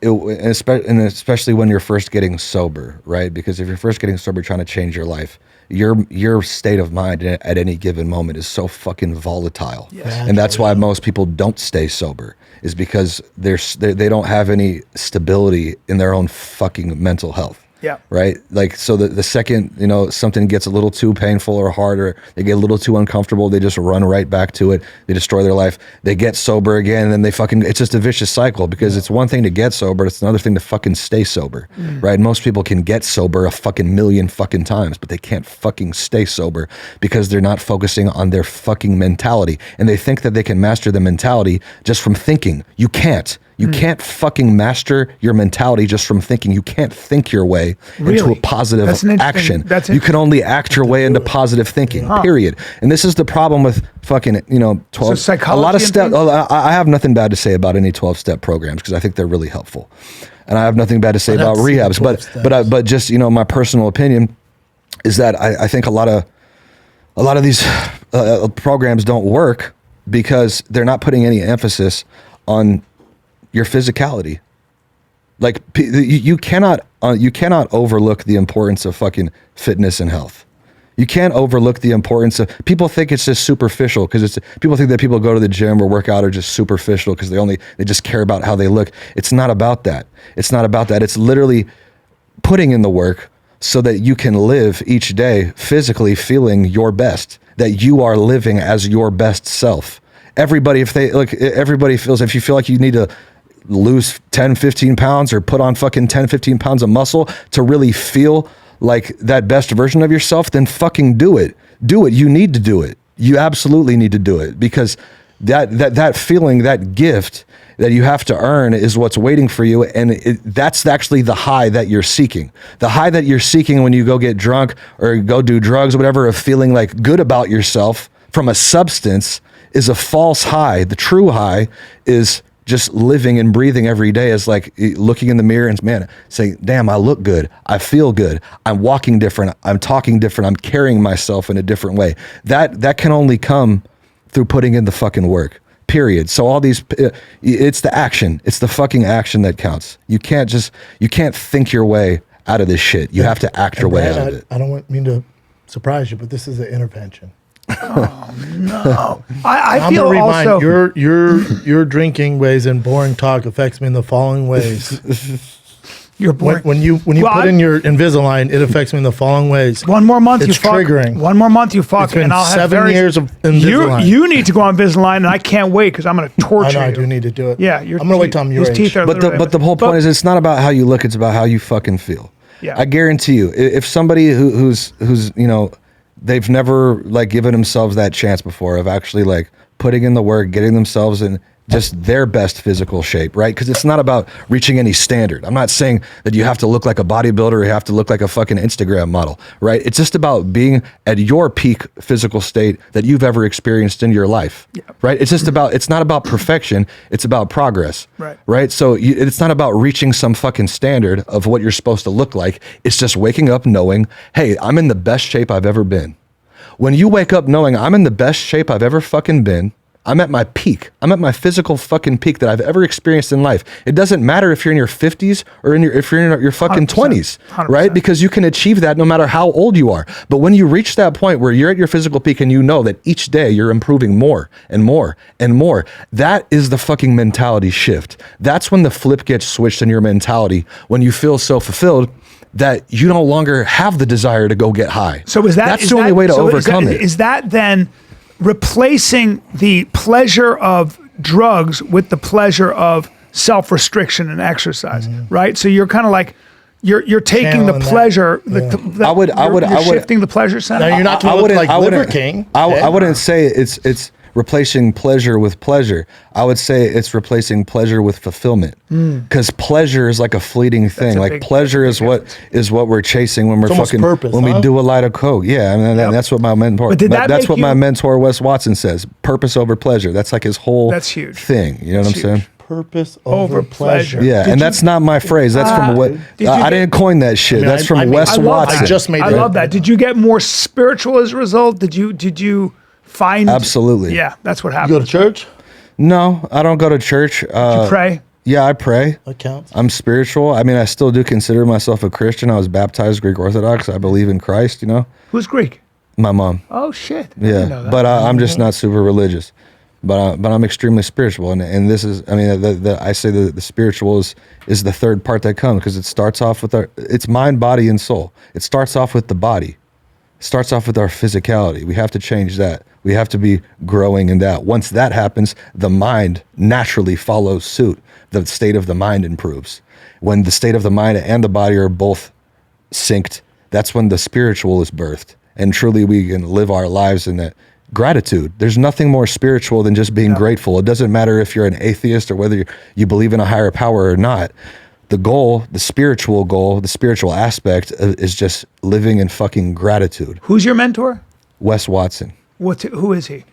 especially when you're first getting sober, right? Because if you're first getting sober, trying to change your life, your state of mind at any given moment is so fucking volatile. Yes. And that's why most people don't stay sober, is because they don't have any stability in their own fucking mental health. Yeah. Right. Like, so the second, something gets a little too painful or hard, or they get a little too uncomfortable, they just run right back to it. They destroy their life. They get sober again, and then it's just a vicious cycle, because it's one thing to get sober. It's another thing to fucking stay sober. Right. Most people can get sober a fucking million fucking times, but they can't fucking stay sober because they're not focusing on their fucking mentality. And they think that they can master the mentality just from thinking. You can't. You can't fucking master your mentality just from thinking. You can't think your way into a positive action. You can only act your way into positive thinking, period. And this is the problem with fucking, 12. So a lot of steps. I have nothing bad to say about any 12-step programs, because I think they're really helpful. And I have nothing bad to say about rehabs. But just, my personal opinion is that I think a lot of these programs don't work because they're not putting any emphasis on your physicality. Like, you cannot overlook the importance of fucking fitness and health. You can't overlook the importance of, people think it's just superficial, because people think that people go to the gym or work out are just superficial because they just care about how they look. It's not about that. It's not about that. It's literally putting in the work so that you can live each day physically feeling your best, that you are living as your best self. Everybody feels, if you feel like you need to lose 10, 15 pounds or put on fucking 10, 15 pounds of muscle to really feel like that best version of yourself, then fucking do it. Do it. You need to do it. You absolutely need to do it, because that feeling, that gift that you have to earn is what's waiting for you. And that's actually the high that you're seeking. The high that you're seeking when you go get drunk or go do drugs or whatever, of feeling like good about yourself from a substance, is a false high. The true high is just living and breathing every day, as like looking in the mirror and saying, damn, I look good. I feel good. I'm walking different. I'm talking different. I'm carrying myself in a different way. That can only come through putting in the fucking work, period. So all these, it's the action. It's the fucking action that counts. You can't think your way out of this shit. You have to act your way out of it. I don't mean to surprise you, but this is an intervention. Oh no! I feel remind, also your drinking ways and boring talk affects me in the following ways. You're boring. When you put in your Invisalign, it affects me in the following ways. One more month, it's triggering. One more month, you fuck. It's been and I'll 7 years of Invisalign. You need to go on Invisalign, and I can't wait, because I'm going to torture you. I do need to do it. Yeah, I'm going to wait till I'm your age. Teeth are but the whole point is, it's not about how you look; it's about how you fucking feel. Yeah. I guarantee you, if somebody who's they've never like given themselves that chance before of actually like putting in the work, getting themselves in just their best physical shape, right? Because it's not about reaching any standard. I'm not saying that you have to look like a bodybuilder or you have to look like a fucking Instagram model, right? It's just about being at your peak physical state that you've ever experienced in your life, right? It's not about perfection. It's about progress, right? So it's not about reaching some fucking standard of what you're supposed to look like. It's just waking up knowing, hey, I'm in the best shape I've ever been. When you wake up knowing I'm in the best shape I've ever fucking been, I'm at my peak. I'm at my physical fucking peak that I've ever experienced in life. It doesn't matter if you're in your 50s or if you're in your fucking 20s, 100%. right? Because you can achieve that no matter how old you are. But when you reach that point where you're at your physical peak and you know that each day you're improving more and more and more, that is the fucking mentality shift. That's when the flip gets switched in your mentality, when you feel so fulfilled that you no longer have the desire to go get high. So that's the only way to overcome it. Is that then replacing the pleasure of drugs with the pleasure of self-restriction and exercise, right? So you're kind of like, you're taking the pleasure. You're shifting the pleasure center. Now you're not going to look like Liver King. I wouldn't say it's replacing pleasure with pleasure. I would say it's replacing pleasure with fulfillment, because pleasure is like a fleeting thing. Like pleasure is what we're chasing when we're almost fucking purpose, when huh? we do a light of coke. Yeah, I mean, that's what my mentor. But did that that's make what my you- mentor Wes Watson says. Purpose over pleasure. That's like his whole That's huge. thing. You know what I'm Huge. saying? Purpose over Over pleasure. pleasure. Yeah, Did and you- that's not my phrase. That's from what did you I get- didn't coin that shit. mean, That's I from mean, Wes I love Watson. that. I just made I it. love that. Did you get more spiritual as a result? Did you find? Absolutely. Yeah, that's what You go happened. to church? No, I don't go to church. You pray. Yeah, I pray. That counts. I'm spiritual. I mean, I still do consider myself a Christian. I was baptized Greek Orthodox. I believe in Christ, you know? Who's Greek? My mom. Oh shit. I Yeah. didn't know that. But I'm just not super religious. But I'm extremely spiritual. And this is, I mean, I say the spiritual is the third part that comes, because it starts off with it's mind, body, and soul. It starts off with the body. It starts off with our physicality. We have to change that. We have to be growing in that. Once that happens, the mind naturally follows suit. The state of the mind improves. When the state of the mind and the body are both synced, that's when the spiritual is birthed. And truly we can live our lives in that gratitude. There's nothing more spiritual than just being grateful. It doesn't matter if you're an atheist or whether you believe in a higher power or not. The goal, the spiritual aspect is just living in fucking gratitude. Who's your mentor? Wes Watson. Who is he?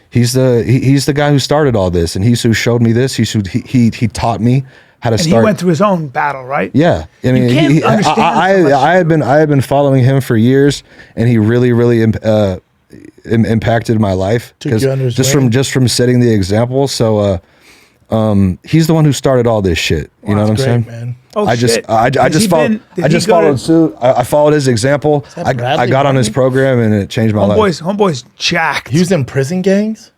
He's the guy who started all this, and he's who showed me this. He taught me how to And start. he went through his own battle, right? Yeah, I mean, can't understand I had been following him for years, and he really impacted my life, Took you under his just wing. from setting the example. So he's the one who started all this shit. You know what I'm Great, saying? man. Oh, I just shit. I Has just he followed been- did I he just go followed to- suit. I followed his example. that I Bradley got on his Bradley? program, and it changed my life. Homeboy's jacked. He was in prison gangs?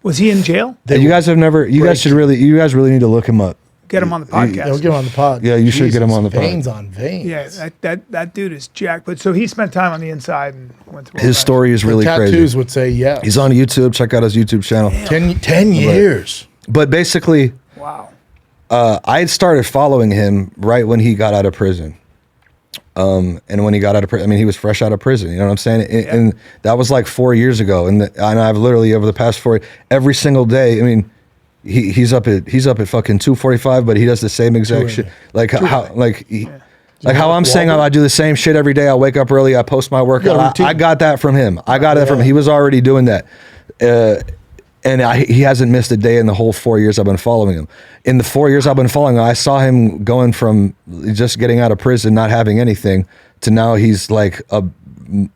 Was he in jail? You guys have never. You guys really need to look him up. Get him on the podcast. They'll get him on the pod. Yeah, you should get him on the pod. Veins on veins. Yeah, that dude is jacked. But so he spent time on the inside and went through all His that. story is really Tattoos crazy. would say yes. He's on YouTube. Check out his YouTube channel. 10 years. But basically, Wow. I had started following him right when he got out of prison. And when he got out of prison, I mean, he was fresh out of prison. You know what I'm saying? And that was like 4 years ago. And I've literally over the past every single day. I mean, he's up at fucking 2:45, but he does the same exact shit. Like how I'm saying I do the same shit every day. I wake up early. I post my got a workout. routine. I got that from him. I got that from him. He was already doing that. And he hasn't missed a day in the whole 4 years I've been following him. In the 4 years I've been following him, I saw him going from just getting out of prison, not having anything, to now he's like a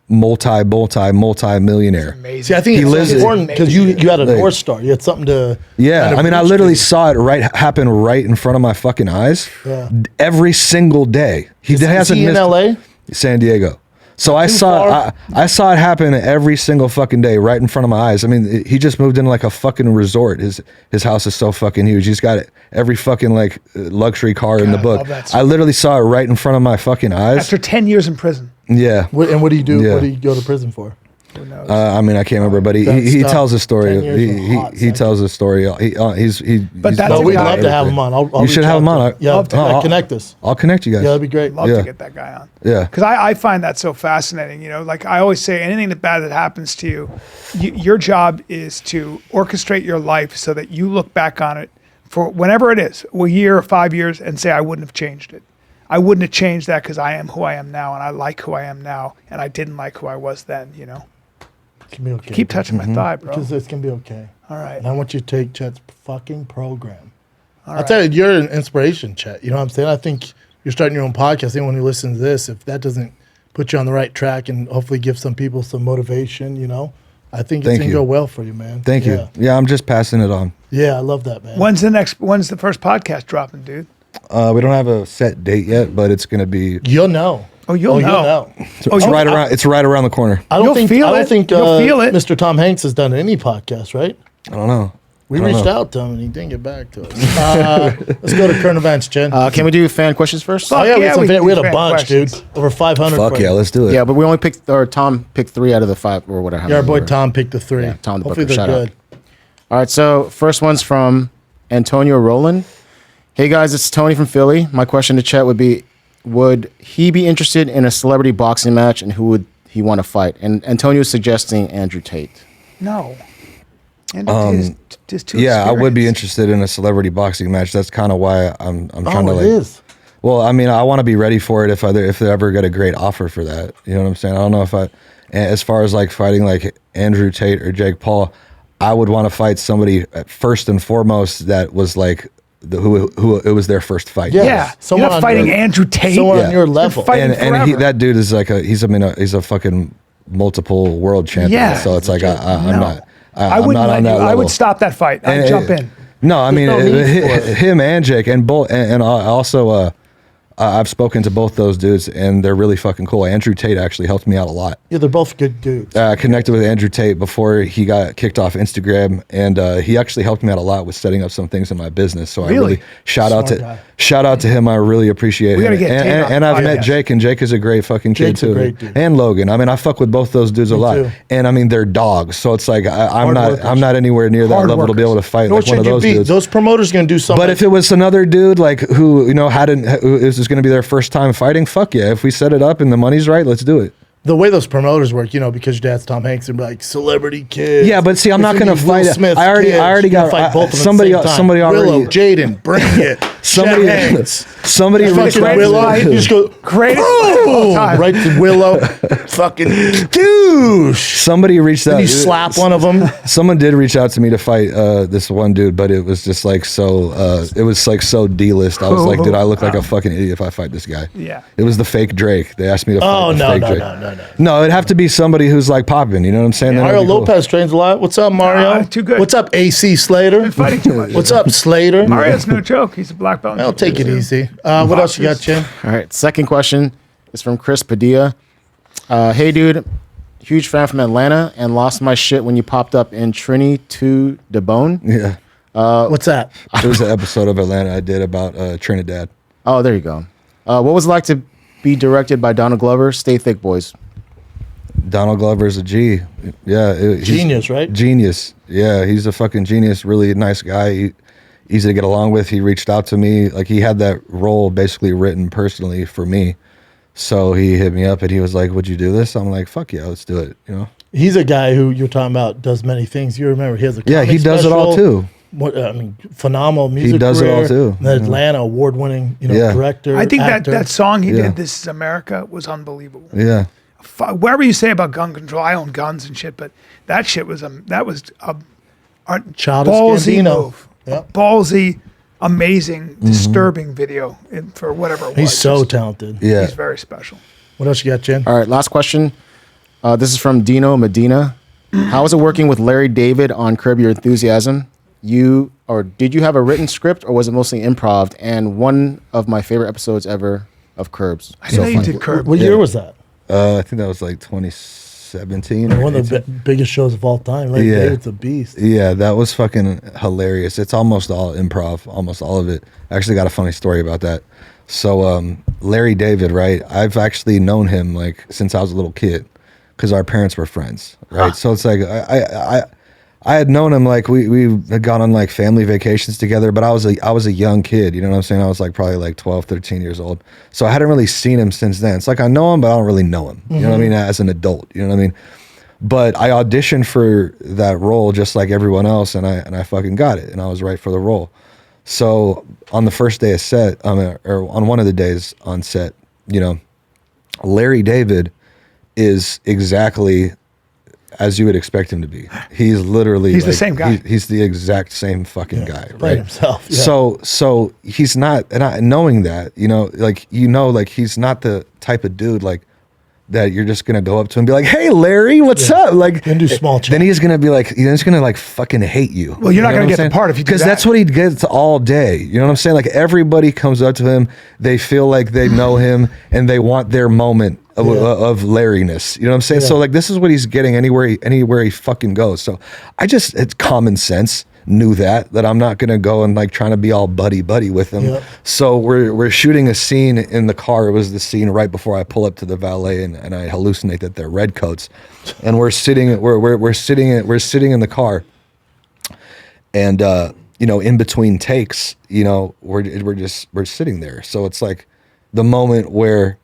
multi-millionaire. Amazing. See, I think He it's lives- important because you had a North Star. You had something to. Yeah, kind of I mean, I reach literally to. saw it happen right in front of my fucking eyes. Yeah. Every single day. He Is hasn't he in missed LA? San Diego. So I too saw far? I saw it happen every single fucking day right in front of my eyes. I mean, he just moved into like a fucking resort. His house is so fucking huge. He's got every fucking like luxury car in the God, I book. love that I literally saw it right in front of my fucking eyes. After 10 years in prison. Yeah. And what do you do? Yeah. What do you go to prison for? Who knows? I mean, I can't remember, but he That's tough. tells a story. 10 years is hot, He son. tells a story. But He's that's No, a we'd guy- love to have him on. I'll You reach should have out him to on. Yeah, Love to. connect us. I'll connect you guys. Yeah, that'd be great. Love yeah. to get that guy on. Yeah. Because I find that so fascinating. You know, like I always say, anything bad that happens to you, your job is to orchestrate your life so that you look back on it for whenever it is, a year or 5 years, and say, I wouldn't have changed it. I wouldn't have changed that because I am who I am now, and I like who I am now, and I didn't like who I was then, you know. It's gonna be okay. Keep touching my thigh, bro. Because it's gonna be okay. All right. And I want you to take Chet's fucking program. I'll tell you, you're an inspiration, Chet. You know what I'm saying? I think you're starting your own podcast. Anyone who listens to this, if that doesn't put you on the right track and hopefully give some people some motivation, you know, I think it's Thank gonna you. go well for you, man. Thank you. Yeah, I'm just passing it on. Yeah, I love that, man. When's the first podcast dropping, dude? We don't have a set date yet, but it's gonna be. You'll know. Oh, you'll know. It's Oh, right around. It's right around the corner. I don't You'll think. feel I don't it. think You'll feel it. Mr. Tom Hanks has done any podcast, right? I don't know. We I don't reached know. out to him and he didn't get back to us. Let's go to current events, Chen. Can we do fan questions first? oh yeah, yeah, we can we had do a fan bunch, questions. dude. Over 500. Fuck yeah, let's do it. Yeah, but we only picked, or Tom picked 3 out of the 5 or whatever. Yeah, our boy Tom picked the 3. Yeah, Tom the Hopefully Booker, they're shout out. good. All right, so first one's from Antonio Rowland. Hey guys, it's Tony from Philly. My question to Chet would be, would he be interested in a celebrity boxing match, and who would he want to fight? And Antonio's suggesting Andrew Tate. No. And just too Yeah, I would be experienced. interested in a celebrity boxing match. That's kind of why I'm trying to Oh, like. it is. Well, I mean, I want to be ready for it if they ever get a great offer for that. You know what I'm saying? I don't know if as far as like fighting like Andrew Tate or Jake Paul, I would want to fight somebody first and foremost that was like who it was their first fight. Yeah. Yeah, Someone you're on not fighting your- Andrew Tate. someone on Yeah. your level. fighting and forever. that dude is like he's a fucking multiple world champion. Yeah. So it's like I'm No. not. I I'm wouldn't not let on that you. level. I would stop that fight. I'd And- jump in. No, I mean no need for it. him and Jake and both, and I also I've spoken to both those dudes, and they're really fucking cool. Andrew Tate actually helped me out a lot. Yeah, they're both good dudes. Connected with Andrew Tate before he got kicked off Instagram, and he actually helped me out a lot with setting up some things in my business. So Really? I really shout out to him. I really appreciate We him. gotta get Tate on And the I've met podcast. Jake, and Jake is a great fucking kid Jake's a too. great dude. And Logan. I mean, I fuck with both those dudes a lot. too. And I mean, they're dogs. So it's like I'm workers. not anywhere near that Hard level to be able to fight What like one should of you those be? dudes. Those promoters going to do something. But if it was another dude like who who is going to be their first time fighting, fuck yeah! If we set it up and the money's right, let's do it. the way those promoters work, because your dad's Tom Hanks and be like celebrity kids. Yeah, but see, I'm not It's going gonna to be Will fight. Smith's I already kids. got You're gonna fight both of them at the somebody. same time. Somebody already. Willow, Jaden, bring it. Somebody. Chet Hanks. Somebody Fucking reached out. Willow, you just go Greatest fight of all boom, time. right to Willow. Fucking douche. Somebody reached out. And you slap one of them. Someone did reach out to me to fight this one dude, but it was just like so. It was like so D-list. I was like, dude, I look like a fucking idiot if I fight this guy. Yeah. It was the fake Drake. They asked me to fight Oh the no, fake no, Drake. no. No, it'd have to be somebody who's like popping. You know what I'm saying? Then Mario it'd be cool. Lopez trains a lot. What's up, Mario? Too good. What's up, AC Slater? Fighting too much. What's up, Slater? Mario's no joke. He's a black belt. I'll take it easy. What else you got, Jim? All right. Second question is from Chris Padilla. Hey, dude. Huge fan from Atlanta and lost my shit when you popped up in Trini to DeBone. Yeah, What's that? it was an episode of Atlanta I did about Trinidad. Oh, there you go. What was it like to be directed by Donald Glover? Stay thick, boys. Donald Glover's a G. Yeah, he's Genius, right? Genius. Yeah, he's a fucking genius. Really nice guy. Easy to get along with. He reached out to me. Like he had that role basically written personally for me. So he hit me up and he was like, "Would you do this?" I'm like, "Fuck yeah, let's do it." You know? He's a guy who you're talking about does many things. You remember he has a Yeah, he comic does it all special. too. What I mean, phenomenal music. does it all career. too. The Atlanta award-winning, Yeah. director. I think actor. that song he Yeah. did, "This Is America," was unbelievable. Yeah. Whatever you say about gun control, I own guns and shit, but that shit was a Childish ballsy Gambino. move, Yep. a ballsy, amazing, disturbing video for whatever it was. He's so Just- talented. Yeah. He's very special. What else you got, Jen? All right. Last question. This is from Dino Medina. How was it working with Larry David on Curb Your Enthusiasm? Did you have a written script or was it mostly improv? And one of my favorite episodes ever of Curbs. I know you funny. did Curb. What year was that? I think that was like 2017. or One of the biggest shows of all time. Like, Yeah. David's a beast. Yeah, that was fucking hilarious. It's almost all improv, almost all of it. I actually got a funny story about that. So Larry David, right? I've actually known him like since I was a little kid because our parents were friends, right? So it's like I had known him like we had gone on like family vacations together, but I was a young kid, you know what I'm saying? I was like probably like 12, 13 years old. So I hadn't really seen him since then. It's like I know him, but I don't really know him. You know what I mean? As an adult, you know what I mean? But I auditioned for that role just like everyone else, and I fucking got it, and I was right for the role. So on the first day of set, or on one of the days on set, Larry David is exactly as you would expect him to be. He's literally He's the same guy. He's the exact same fucking guy, Playing right? himself. Yeah. So he's not, and knowing that, he's not the type of dude like that you're just gonna go up to him and be like, "Hey, Larry, what's up?" Like, Then do small chat. then he's gonna be like, he's gonna like fucking hate you. Well, you're not You know gonna what I'm get the saying? part if you do because that. that's what he gets all day. You know what I'm saying? Like everybody comes up to him, they feel like they know him, and they want their moment of Larryness. You know what I'm saying? Yeah. So like this is what he's getting anywhere he fucking goes. So it's common sense. Knew that I'm not gonna go and like trying to be all buddy with him. Yeah. So we're shooting a scene in the car. It was the scene right before I pull up to the valet and I hallucinate that they're redcoats, and we're sitting in the car, and in between takes, we're sitting there. So it's like the moment where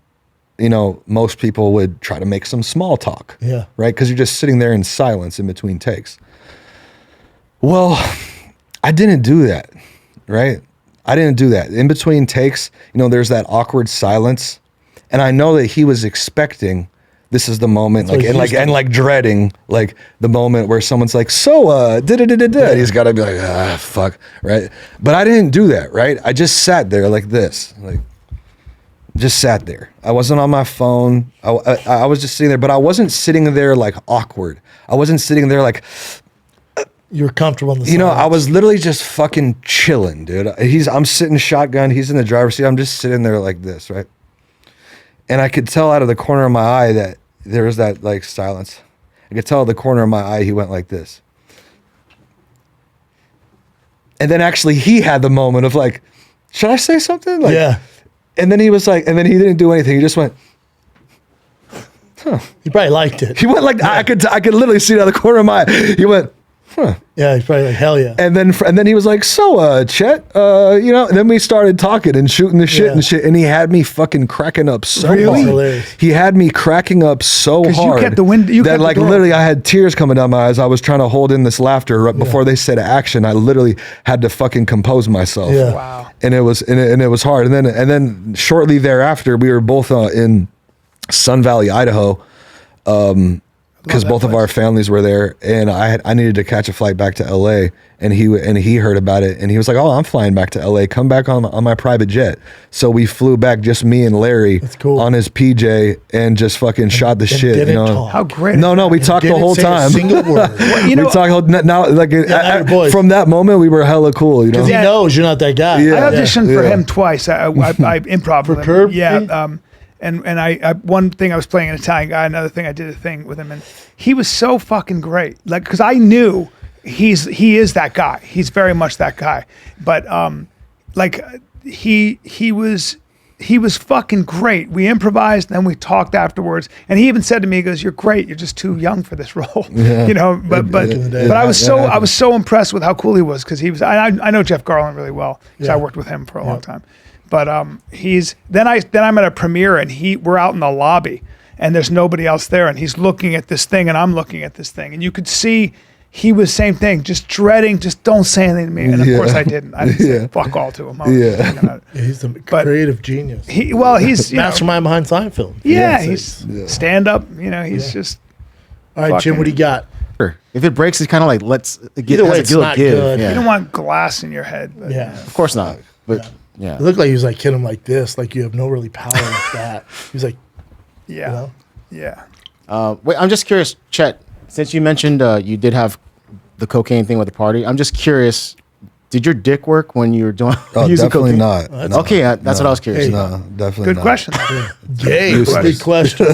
most people would try to make some small talk. Yeah. Right, because you're just sitting there in silence in between takes. Well, I didn't do that, right? I didn't do that. In between takes, there's that awkward silence, and I know that he was expecting this is the moment, like dreading like the moment where someone's like, so da-da-da-da-da. He's got to be like, fuck, right? But I didn't do that, right? I just sat there like this, just sat there. I wasn't on my phone. I was just sitting there, but I wasn't sitting there like awkward. I wasn't sitting there like. You were comfortable in the silence. I was literally just fucking chilling, dude. I'm sitting shotgun. He's in the driver's seat. I'm just sitting there like this, right? And I could tell out of the corner of my eye that there was that like silence. I could tell out of the corner of my eye he went like this. And then actually he had the moment of like, should I say something? Like, yeah. And then he was like, and then he didn't do anything. He just went, huh. He probably liked it. He went like, I could literally see it out of the corner of my eye. He went, huh. Yeah, he's probably like, hell yeah. And then he was like, so, Chet, and then we started talking and shooting the shit and shit. And he had me fucking cracking up so Really? hard. Hilarious. He had me cracking up so hard. you kept the wind- you that kept the like door literally I had tears coming down my eyes. I was trying to hold in this laughter right before they said action. I literally had to fucking compose myself. Yeah. Wow. And it was hard. And then shortly thereafter, we were both in Sun Valley, Idaho. Because both of our families were there, and I needed to catch a flight back to LA, and he heard about it, and he was like, "Oh, I'm flying back to LA. Come back on my private jet." So we flew back, just me and Larry, That's cool. on his PJ, and just fucking shot the shit. didn't talk. How great. No, we talked the Didn't whole say a time. single word. You know, We talked now, like now you're boys. from that moment, we were hella cool. You know, He knows you're not that guy. Yeah. I auditioned for Yeah. him twice. I improv For with him. Curb? Yeah. And I one thing I was playing an Italian guy, another thing I did a thing with him, and he was so fucking great. Like, because I knew he is that guy. He's very much that guy. But he was fucking great. We improvised, and then we talked afterwards. And he even said to me, he goes, "You're great. You're just too young for this role." But I was so impressed with how cool he was, because he was. I know Jeff Garland really well, because I worked with him for a long time. But then I'm at a premiere, and we're out in the lobby, and there's nobody else there, and he's looking at this thing, and I'm looking at this thing, and you could see he was same thing, just dreading, just don't say anything to me. And of course I didn't. I didn't say fuck all to him. He's the creative genius. He's mastermind behind Seinfeld. He's stand up. He's just. All right, Jim, what do you got? If it breaks, it's kind of like let's get Either way, has a it's not good. Yeah. You don't want glass in your head. But, Yeah. Of course not. But yeah. It looked like he was like hitting him like this, like you have no really power like that. He was like, Yeah. You know? Yeah. Wait, I'm just curious, Chet. Since you mentioned you did have the cocaine thing with the party, I'm just curious. Did your dick work when you were doing using definitely cocaine? not. No. Okay, that's what I was curious Hey, about. No, definitely Good not. question. gay. Good question.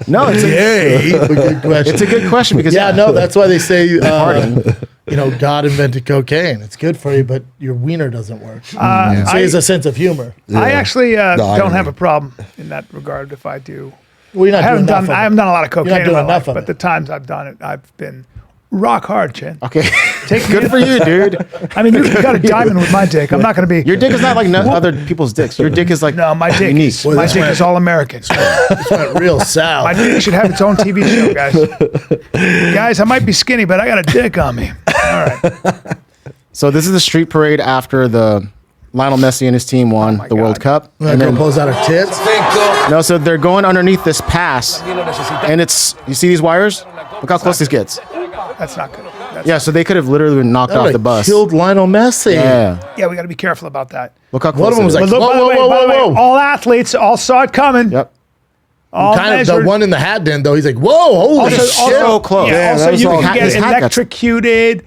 No, it's Gay. Good question. it's a good question because that's why they say, God invented cocaine. It's good for you, but your wiener doesn't work. So he has a sense of humor. I actually don't irony. have a problem in that regard. If I do, Well, you're not I haven't doing enough done. of I it. haven't done a lot of You're cocaine not in doing my enough life, of but it. the times I've done it, I've been rock hard, Chin. Okay, Take me good in. for you, dude. I mean, you got a diamond with my dick. I'm not going to be. Your dick is not like other people's dicks. Your dick is like No, my dick. unique. Is, my dick is all American. It's went real My south. dick should have its own TV show, guys. Guys, I might be skinny, but I got a dick on me. All right. So this is the street parade after the Lionel Messi and his team won the World God. Cup. And then pulls out her tits. No, so they're going underneath this pass, and you see these wires? Look how close this gets. That's not good. Yeah, so they could have literally been knocked off the bus. Killed Lionel Messi. Yeah. We got to be careful about that. Look how close One of them was it like, is. But look, whoa, by the way, whoa, by the way, whoa, whoa. all athletes all saw it coming. Yep. All Kind of the measured. one in the hat didn't, though. He's like, whoa, holy shit. so close. Yeah, Yeah, also that was you all- can his get hat got- electrocuted.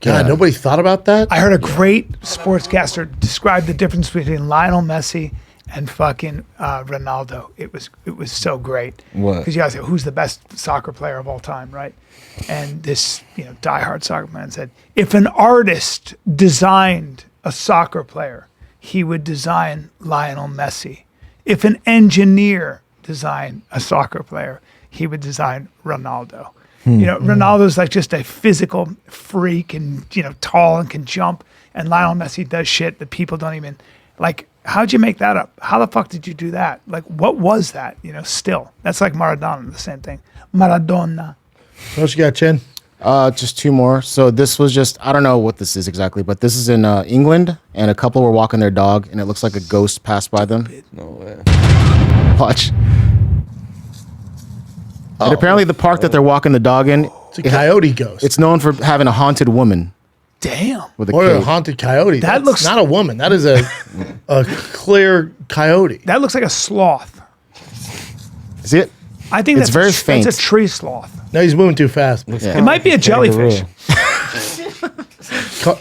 God, nobody thought about that? I heard a great sportscaster describe the difference between Lionel Messi and fucking Ronaldo. It was so great. What? Because you guys say, who's the best soccer player of all time, right? And this, diehard soccer man said, if an artist designed a soccer player, he would design Lionel Messi. If an engineer designed a soccer player, he would design Ronaldo. Ronaldo's like just a physical freak and, tall and can jump. And Lionel Messi does shit that people don't even like. How'd you make that up? How the fuck did you do that? Like, what was that? Still, that's like Maradona, the same thing. Maradona. What else you got, Chen? Just two more. So this was just, I don't know what this is exactly, but this is in England, and a couple were walking their dog, and it looks like a ghost passed by them. No way. Watch. And apparently the park that they're walking the dog in, It's a coyote ghost. it's known for having a haunted woman Damn. with a or a cape. haunted coyote. That That's looks- not a woman. That is a clear coyote. That looks like a sloth. See it? I think It's that's very a, faint. That's a tree sloth. No, he's moving too fast. Yeah. It might be a jellyfish.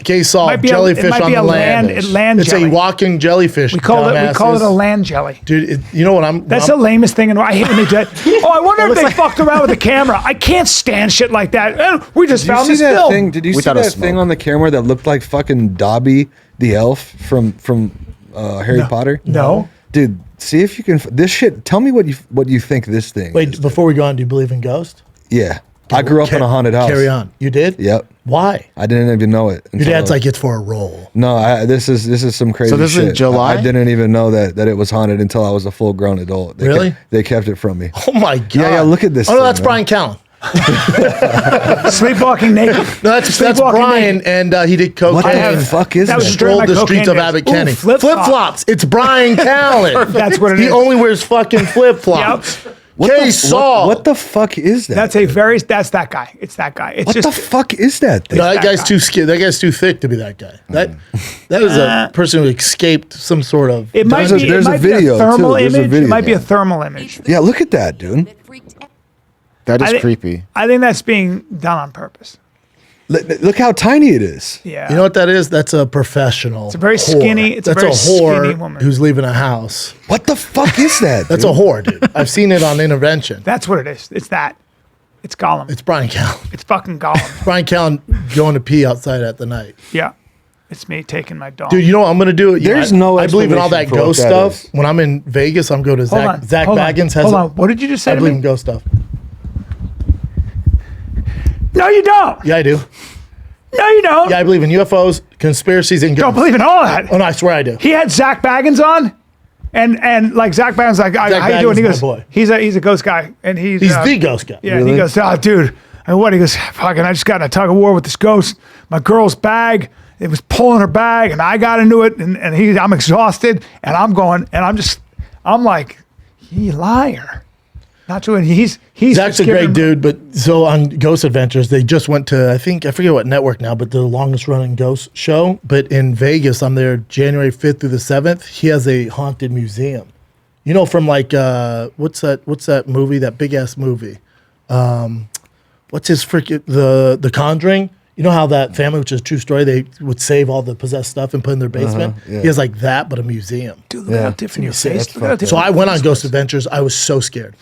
Case solved. Might be a- Jellyfish it might on be the a land. land It's jelly. a walking jellyfish. We call it dumbasses. a land jelly. Dude, you know what I'm? That's what the lamest thing. And I hate when they do that. Oh, I wonder if they fucked around with the camera. I can't stand shit like that. We just Did you found see this that film. thing? Did you We see thought it that was thing smoke. on the camera that looked like fucking Dobby the elf from Harry Potter? No. Dude, see if you can. This shit. Tell me what you think this thing. Wait, is. before we go on, do you believe in ghosts? Yeah, I grew up in a haunted house. Carry on. You did? Yep. Why? I didn't even know it. Your dad's like, it's for a role. No, this is some crazy. So this is in shit. July? I didn't even know that it was haunted until I was a full grown adult. Really? They kept it from me. Oh my god. Yeah, look at this Oh no, thing, that's man. Brian Callen. Sleepwalking naked. No, that's Sleepwalking Brian, naked. and he did cocaine. What the fuck is that was that? during Strolled my the streets cocaine of days. Abbott Ooh, Kenny. flip-flop. Flip-flops. It's Brian Callen. That's what it He is. only wears fucking flip-flops. Case solved. What the fuck is that? That's that guy. It's that guy. It's what just the fuck is that thing? No, that that guy's guy. too scared. That guy's too thick to be that guy. That is a person who escaped some sort of. It might There's be, a- there's it a might video, be a thermal too. There's a image. It video. might be a thermal image. Yeah, look at that, dude. That is I thi- creepy. I think that's being done on purpose. Look how tiny it is. Yeah. You know what that is? That's a professional. It's a very skinny- it's a That's very whore skinny woman. who's leaving a house. What the fuck is that? That's a whore, dude. I've seen it on Intervention. That's what it is. It's that. It's Gollum. It's Brian Callen. It's fucking Gollum. Brian Callen going to pee outside at the night. Yeah. It's me taking my dog. Dude, you know what I'm gonna do? There's I- no I believe in all that explanation for ghost what that stuff. is. When I'm in Vegas, I'm going to Hold Zach. on, Zach hold on, Baggins has. hold on. What did you just say I to believe me? in ghost stuff. No, you don't. Yeah, I do. No, you don't. Yeah, I believe in UFOs, conspiracies, and Don't ghosts. believe in all that. Oh no, I swear I do. He had Zach Baggins on, and like Zach Baggins, like, how you doing? Baggins He is goes, my boy. he's a ghost guy, and he's He's the ghost guy. Yeah, and he goes, oh, dude, and what? He goes, fucking, I just got in a tug of war with this ghost. My girl's bag, it was pulling her bag, and I got into it, and I'm exhausted, and I'm going, and I'm like, you liar. Not true. And he's Zach's a great dude, but so on Ghost Adventures, they just went to, I forget what network now, but the longest running ghost show. But in Vegas, I'm there January 5th through the 7th. He has a haunted museum. You know, from like, what's that movie, that big ass movie? What's his freaking, The Conjuring? You know how that family, which is a true story, they would save all the possessed stuff and put in their basement? yeah. He has like that, but a museum. Dude, look at how different your face. that's Look at how fucked up. different So I your went on face Ghost is. Adventures. I was so scared.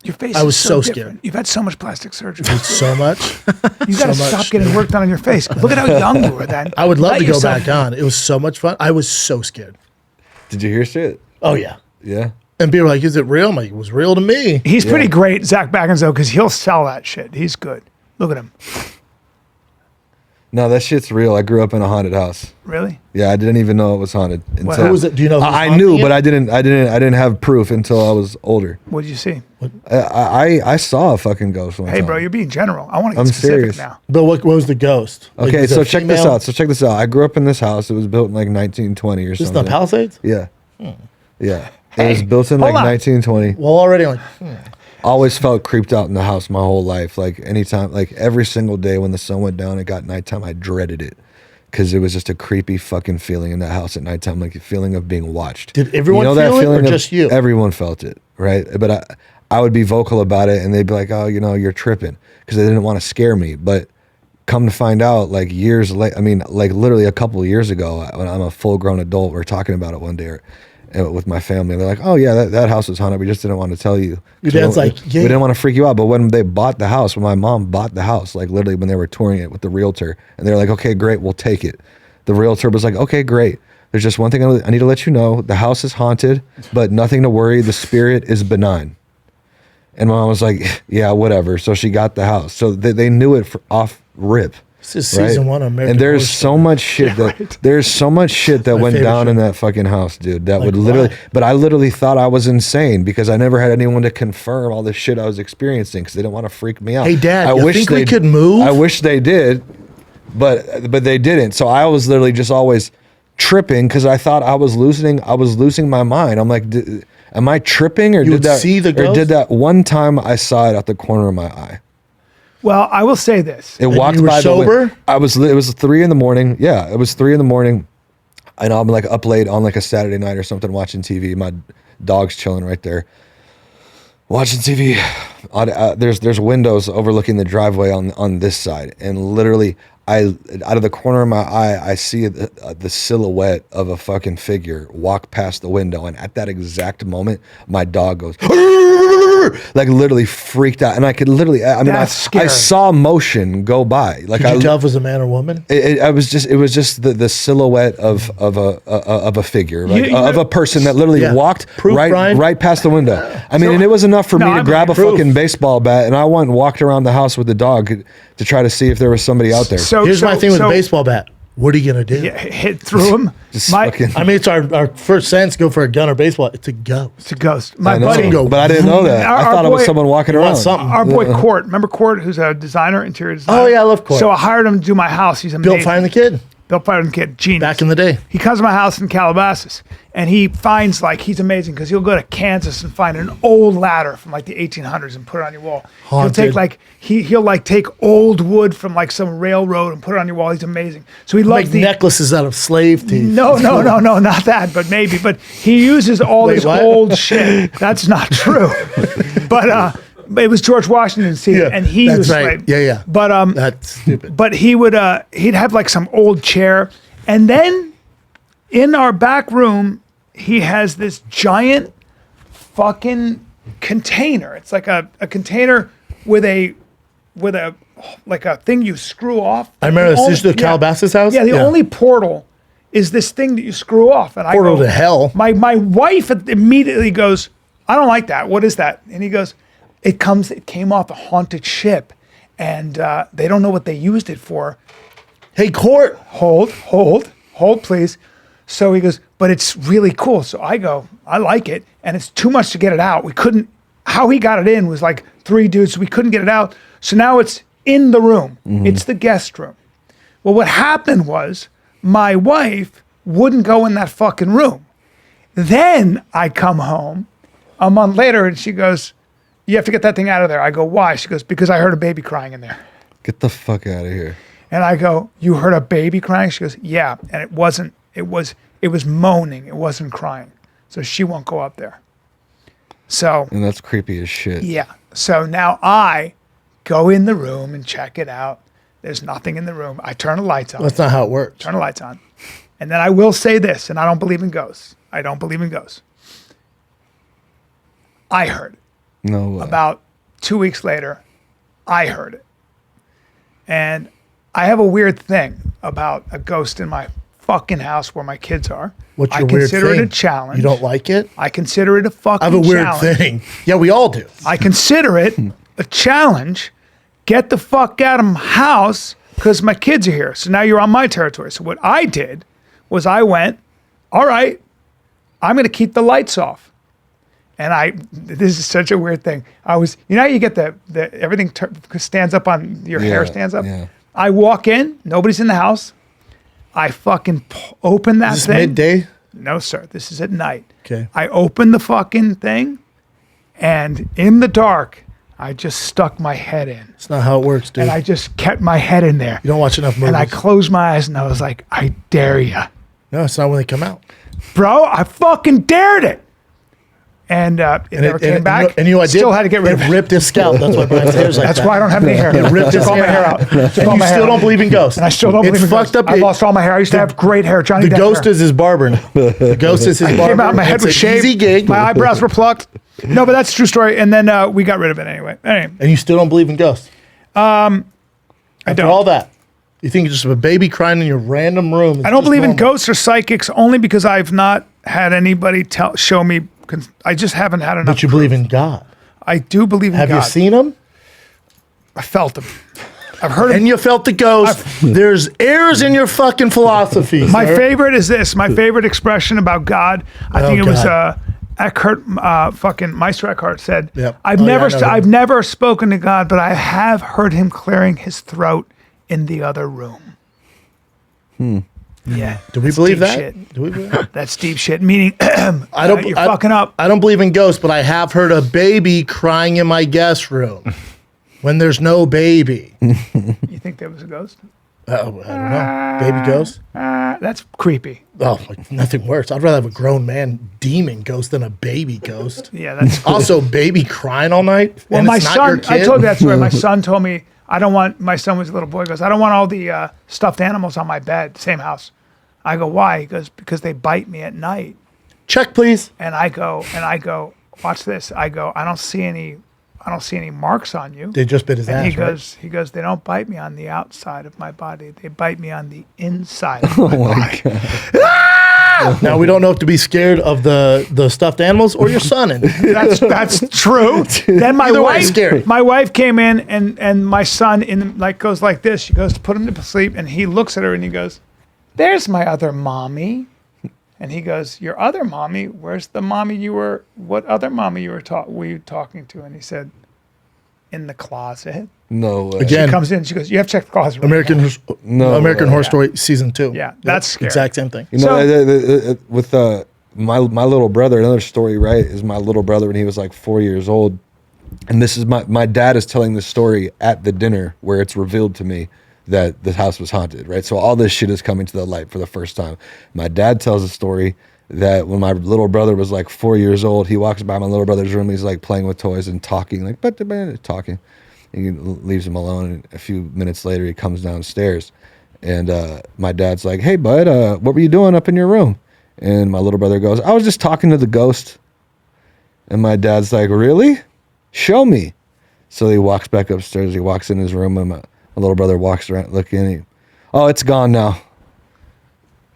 Your face. I was is so different. scared. You've had so much plastic surgery. So much. You got to so stop much. getting work done on your face. Look at how young you were then. I would love Let to go yourself- back on. It was so much fun. I was so scared. Did you hear shit? Oh yeah. Yeah. And people were like, "Is it real?" I'm like, "It was real to me." He's pretty great, Zach Baggins, though, because he'll sell that shit. He's good. Look at him. No, that shit's real. I grew up in a haunted house. Really? Yeah, I didn't even know it was haunted. Until, Who was it? Do you know? Who was I haunting knew, you? but I didn't have proof until I was older. What did you see? I saw a fucking ghost one Hey, time. bro, you're being general. I want to get I'm specific serious. now. But what was the ghost? Like, Okay, was it so a check this female? out. I grew up in this house. It was built in like 1920 or This is something. the Palisades. Yeah. Yeah. It was built in like hold on. 1920. Well, already I'm like, Always felt creeped out in the house my whole life. Like anytime, like every single day when the sun went down, it got nighttime. I dreaded it because it was just a creepy fucking feeling in that house at nighttime, like a feeling of being watched. Did everyone feel it, or just you? Everyone felt it, right? But I would be vocal about it, and they'd be like, "Oh, you're tripping," because they didn't want to scare me. But come to find out, like years late, I mean, like literally a couple of years ago, when I'm a full-grown adult, we're talking about it one day. With my family, they're like, "Oh yeah, that house was haunted. We just didn't want to tell you." Your dad's like, "We didn't want to freak you out." But when they bought the house, when my mom bought the house, like literally when they were touring it with the realtor, and they're like, "Okay, great, we'll take it." The realtor was like, "Okay, great. There's just one thing I need to let you know: the house is haunted, but nothing to worry. The spirit is benign." And my mom was like, "Yeah, whatever." So she got the house. So they knew it off rip. This is season one of American And there's Horror so Story. much shit there's so much shit that went favorite down show. in that fucking house, dude. That Like would literally, what? but I literally thought I was insane because I never had anyone to confirm all the shit I was experiencing because they didn't want to freak me out. Hey, Dad, I you wish think we they- could move? I wish they did, but they didn't. So I was literally just always tripping because I thought I was losing my mind. I'm like, am I tripping or You did would that? see the or ghost? did that one time I saw it out the corner of my eye? Well, I will say this. It walked you were by sober? It was 3 a.m. Yeah, it was 3 a.m. And I'm like up late on like a Saturday night or something watching TV. My dog's chilling right there, watching TV. There's windows overlooking the driveway on this side, and literally, out of the corner of my eye, I see the silhouette of a fucking figure walk past the window, and at that exact moment, my dog goes like literally freaked out, and I could literally, I mean, That's scary. I saw motion go by. Like Could you tell if it was a man or woman? it was just the silhouette of a figure, like, You- of a person that literally Yeah. walked Proof, Brian? right past the window. I mean, and it was enough for No, me to I'm grab a proof. fucking baseball bat, and I went and walked around the house with the dog to try to see if there was somebody out there. Here's my thing with a baseball bat. What are you gonna do? Yeah, hit through him. Just My, fucking- I mean, it's our first sense. Go for a gun or baseball. It's a ghost. it's a ghost. My I know, buddy, go- but I didn't know that. Our- I our thought it was boy- someone walking You want around. something? our boy Court. Remember Court, who's a designer, interior designer? Oh, yeah, I love Court. So I hired him to do my house. He's amazing. Bill Find the Kid Bill Find the Kid, genius. back in the day. He comes to my house in Calabasas, and he finds, like, he's amazing because he'll go to Kansas and find an old ladder from like the 1800s and put it on your wall. Haunted. He'll take like he'll like take old wood from like some railroad and put it on your wall. He's amazing. So he loves Make the necklaces out of slave teeth. no, not that, but maybe. But he uses all Wait, this what? old shit. That's not true. But it was George Washington season, Yeah, and he that's was right. Yeah. But That's stupid. but he would he'd have like some old chair, and then in our back room he has this giant fucking container. It's like a container with a like a thing you screw off. I remember this. The This is the only- Calabasas house? Yeah, the Yeah. only portal is this thing that you screw off. And Portal I go, to hell. My wife immediately goes, I don't like that. What is that? And he goes, it came off a haunted ship, and they don't know what they used it for. Hey, Court. Hold, please. So he goes, but it's really cool. So I go, I like it, and it's too much to get it out. We couldn't. How he got it in was like 3 dudes. So we couldn't get it out. So now it's in the room. It's the guest room. Well, what happened was my wife wouldn't go in that fucking room. Then I come home a month later, and she goes, you have to get that thing out of there. I go, why? She goes, because I heard a baby crying in there. Get the fuck out of here. And I go, you heard a baby crying? She goes, yeah. And it was moaning. It wasn't crying. So she won't go up there. So, And that's creepy as shit. yeah. So now I go in the room and check it out. There's nothing in the room. I turn the lights on. That's not how it works. Turn the lights on. And then I will say this, and I don't believe in ghosts. I don't believe in ghosts. I heard it. No way. About 2 weeks later, I heard it. And I have a weird thing about a ghost in my fucking house where my kids are. What's I your weird consider thing? it a challenge. You don't like it? I consider it a fucking I have a weird challenge. thing. Yeah, we all do. I consider it a challenge. Get the fuck out of my house because my kids are here. So now you're on my territory. So what I did was I went, all right, I'm going to keep the lights off. And this is such a weird thing. How you get the everything stands up on your hair stands up. yeah. I walk in, nobody's in the house. I fucking open that Is this thing. midday? No, sir. This is at night. Okay. I opened the fucking thing, and in the dark, I just stuck my head in. It's not how it works, dude. And I just kept my head in there. You don't watch enough movies. And I closed my eyes, and I was like, I dare you. No, it's not when they come out. Bro, I fucking dared it. And it never came back. And you know what I did? Still had to get rid of it. it. ripped his scalp. That's why Brian's hair's like That's that. why I don't have any hair. It ripped his Took all my hair out. And Took all you my hair still out. don't believe in ghosts. And I still don't believe in fucked ghosts. up. I lost all my hair. I used to have great hair. Johnny The Depp ghost hair. is his barber. The ghost is his barber. Came out, my head It's was an shaved. Easy gig. My eyebrows were plucked. No, but that's a true story. And then we got rid of it anyway. Anyway, And you still don't believe in ghosts. I After don't. all that, you think it's just a baby crying in your random room. I don't believe in ghosts or psychics only because I've not had anybody show me. I just haven't had enough. But you believe in God. I do believe in Have God. you seen him? I felt him. I've heard and you felt the ghost. There's errors in your fucking philosophy. My sir. favorite is this. My favorite expression about God. I think it was Eckhart, fucking Meister Eckhart said, Yep. I've Oh, yeah, I know him. I've never spoken to God, but I have heard him clearing his throat in the other room. Yeah. Do we that's believe deep that? shit. Do we believe that? That's deep shit. Meaning, I don't. you're fucking up. I don't believe in ghosts, but I have heard a baby crying in my guest room when there's no baby. You think there was a ghost? Oh, I don't know. Baby ghost? That's creepy. Oh, like nothing worse. I'd rather have a grown man demon ghost than a baby ghost. Yeah, that's Also, baby crying all night. Well, and my it's not your son, I kid? told you that story. My son told me, my son was a little boy, goes, I don't want all the stuffed animals on my bed, same house. I go, why? He goes, because they bite me at night. Check, please. And I go, watch this. I go, I don't see any marks on you. They just bit his And ass, he goes, they don't bite me on the outside of my body. They bite me on the inside of my body. right? Now, we don't know if to be scared of the stuffed animals or your son. And That's true. Then Either way, scary. my wife came in and my son goes like this. She goes to put him to sleep and he looks at her and he goes, there's my other mommy. And he goes, your other mommy? Where's the mommy what other mommy were you talking to? And he said, in the closet. No way. Again, She comes in, she goes, you have to check the closet. Right now." American Horror Story season 2. Yeah, that's scary. Exact same thing. You know, with my little brother, another story, right, is my little brother when he was like 4 years old. And this is my dad is telling this story at the dinner where it's revealed to me that the house was haunted, right? So all this shit is coming to the light for the first time. My dad tells a story that when my little brother was like 4 years old, he walks by my little brother's room, he's like playing with toys and talking, like, talking. And he leaves him alone. And a few minutes later, he comes downstairs. And my dad's like, hey, bud, what were you doing up in your room? And my little brother goes, I was just talking to the ghost. And my dad's like, really? Show me. So he walks back upstairs. He walks in his room, and my little brother walks around looking. Oh, it's gone now.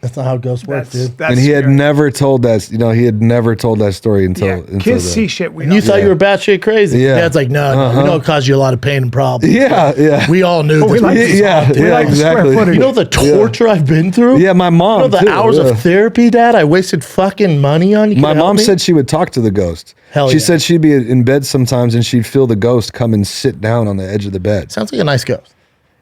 That's not how ghosts work, dude. And he had never told that. You know, he had never told that story until. Kids see shit. And you thought you were batshit crazy. Yeah. Dad's like, no, we know it caused you a lot of pain and problems. Yeah. We all knew this. like was haunted. Exactly. You know the torture I've been through? Yeah, my mom. You know the too, hours of therapy, Dad, I wasted fucking money on? You My can help mom me? said she would talk to the ghost. Hell she yeah. said she'd be in bed sometimes and she'd feel the ghost come and sit down on the edge of the bed. Sounds like a nice ghost.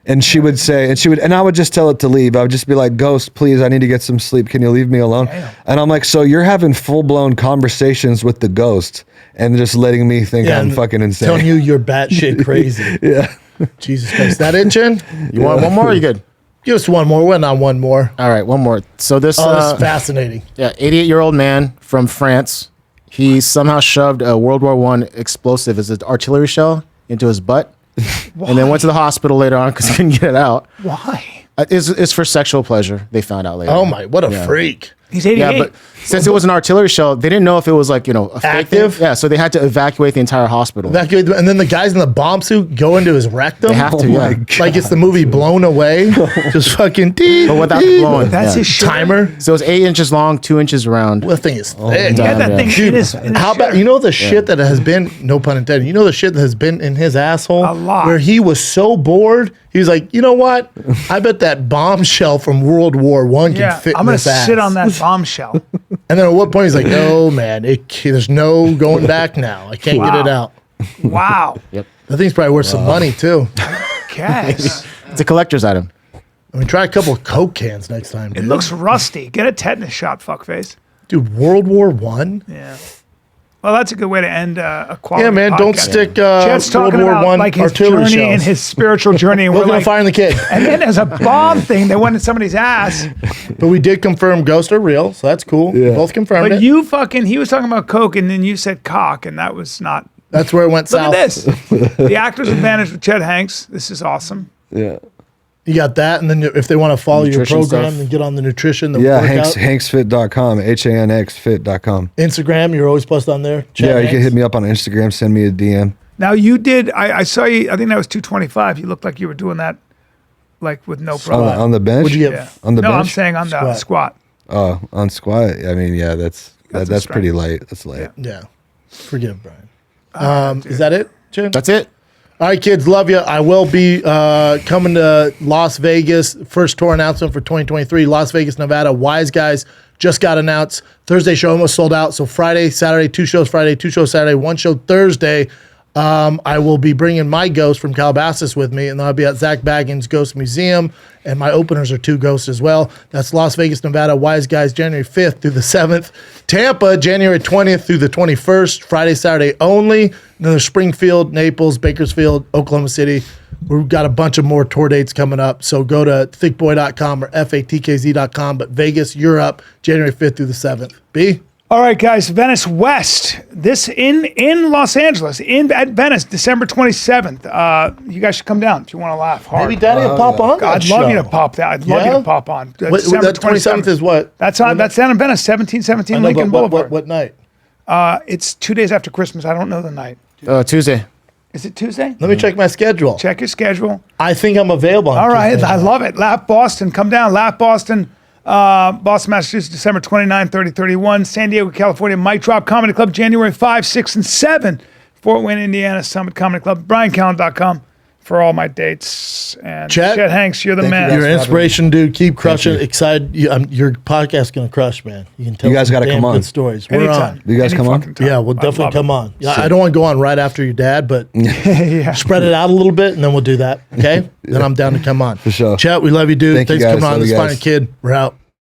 And she would say, and I would just tell it to leave. I would just be like, ghost, please, I need to get some sleep. Can you leave me alone? Damn. And I'm like, so you're having full-blown conversations with the ghost and just letting me think I'm and fucking insane. Telling you you're batshit crazy. Yeah. Jesus Christ. Is that it, Chin? You want one more? Or are you good? Give us one more. We're on one more. All right, one more. So this, Oh, this is fascinating. 88-year-old man from France. He somehow shoved a World War I explosive as an artillery shell into his butt, and then went to the hospital later on because he couldn't get it out. Why? It's for sexual pleasure. They found out later. Oh, my. What a freak. He's 88. Yeah, but since it was an artillery shell, they didn't know if it was like, a fake Active? thing. Yeah, so they had to evacuate the entire hospital. And then the guys in the bomb suit go into his rectum. They have to, my yeah. Like it's the movie Blown Away. Just fucking But without the blowing. That's yeah. his shit. timer. So it's 8 inches long, 2 inches round. Well, the thing is thick. He had that Yeah. thing Dude, in his in his how about shirt. the shit that has been, no pun intended, the shit that has been in his asshole? A lot. Where he was so bored, he was like, you know what? I bet that bombshell from World War I can Yeah, fit I'm in gonna this ass. sit on that bombshell. And then at what point he's like, no, man, there's no going back now. I can't get it out. Wow. Yep. That thing's probably worth some money, too. Guess. It's a collector's item. I mean, try a couple of Coke cans next time. It Dude. looks rusty. Get a tetanus shot, fuckface. Dude, World War I? Yeah. Well, that's a good way to end a quality Yeah, man, don't podcast. stick Chet's World talking War about I like his artillery journey shells. and his spiritual journey. And we're Looking like, at firing the kid. and then there's a bomb thing that went in somebody's ass. But we did confirm ghosts are real, so that's cool. We Yeah. both confirmed But it. he was talking about coke, and then you said cock, and that was not. That's where it went Look south. at this. The Actor's Advantage with Chet Hanx. This is awesome. Yeah. You got that, and then if they want to follow your Nutrition program stuff. and get on the nutrition, the Yeah, workout, hanxfit.com, HANXfit.com. Instagram, you're always posted on there. Yeah, you can hit me up on Instagram, send me a DM. Now you did. I saw you. I think that was 225. You looked like you were doing that, like with no problem. On the bench? What'd you get? Yeah. On the no, I'm bench? saying on the squat. Oh, on squat? I mean, yeah, that's That's pretty light. That's light. Yeah. Forgive Brian. Is that it, Jen? That's it. All right, kids, love you. I will be coming to Las Vegas. First tour announcement for 2023. Las Vegas, Nevada. Wise Guys just got announced. Thursday show almost sold out. So Friday, Saturday, 2 shows Friday, 2 shows Saturday, 1 show Thursday. I will be bringing my ghost from Calabasas with me, and then I'll be at Zach Baggins' Ghost Museum, and my openers are 2 ghosts as well. That's Las Vegas, Nevada, Wise Guys, January 5th through the 7th. Tampa, January 20th through the 21st, Friday, Saturday only. And then there's Springfield, Naples, Bakersfield, Oklahoma City. We've got a bunch of more tour dates coming up, so go to thickboy.com or fatkz.com. But Vegas, Europe, January 5th through the 7th. B? All right, guys, Venice West. This in Los Angeles, at Venice, December 27th. You guys should come down if you want to laugh hard. Maybe Daddy will pop on that I'd love you to show. pop that. I'd love you to pop on. That 27th is what? That's down in Venice, 1717 I know, Lincoln but Boulevard. what night? It's 2 days after Christmas. I don't know the night. Tuesday. Is it Tuesday? Let me check my schedule. Check your schedule. I think I'm available on All right, Tuesday. I love it. Lap Boston, come down. Lap Boston, Boston, Massachusetts, December 29, 30, 31. San Diego, California, Mic Drop Comedy Club, January 5, 6, and 7. Fort Wayne, Indiana, Summit Comedy Club. BrianCallen.com for all my dates. And Chet, Chet Hanx, you're the thank you man. guys. You're an inspiration, dude. Keep crushing. you. Excited. Your podcast's gonna crush, man. You can tell. You guys some gotta damn come on. good stories. We're Anytime. on. You guys Any come on? fucking time. Yeah, we'll I definitely love come it. on. Yeah, I don't want to go on right after your dad, but Yeah. spread it out a little bit, and then we'll do that. Okay? Then I'm down to come on. For sure. Chet, we love you, dude. Thank you, Thanks for guys. coming on. Love This you fine guys. kid. We're out.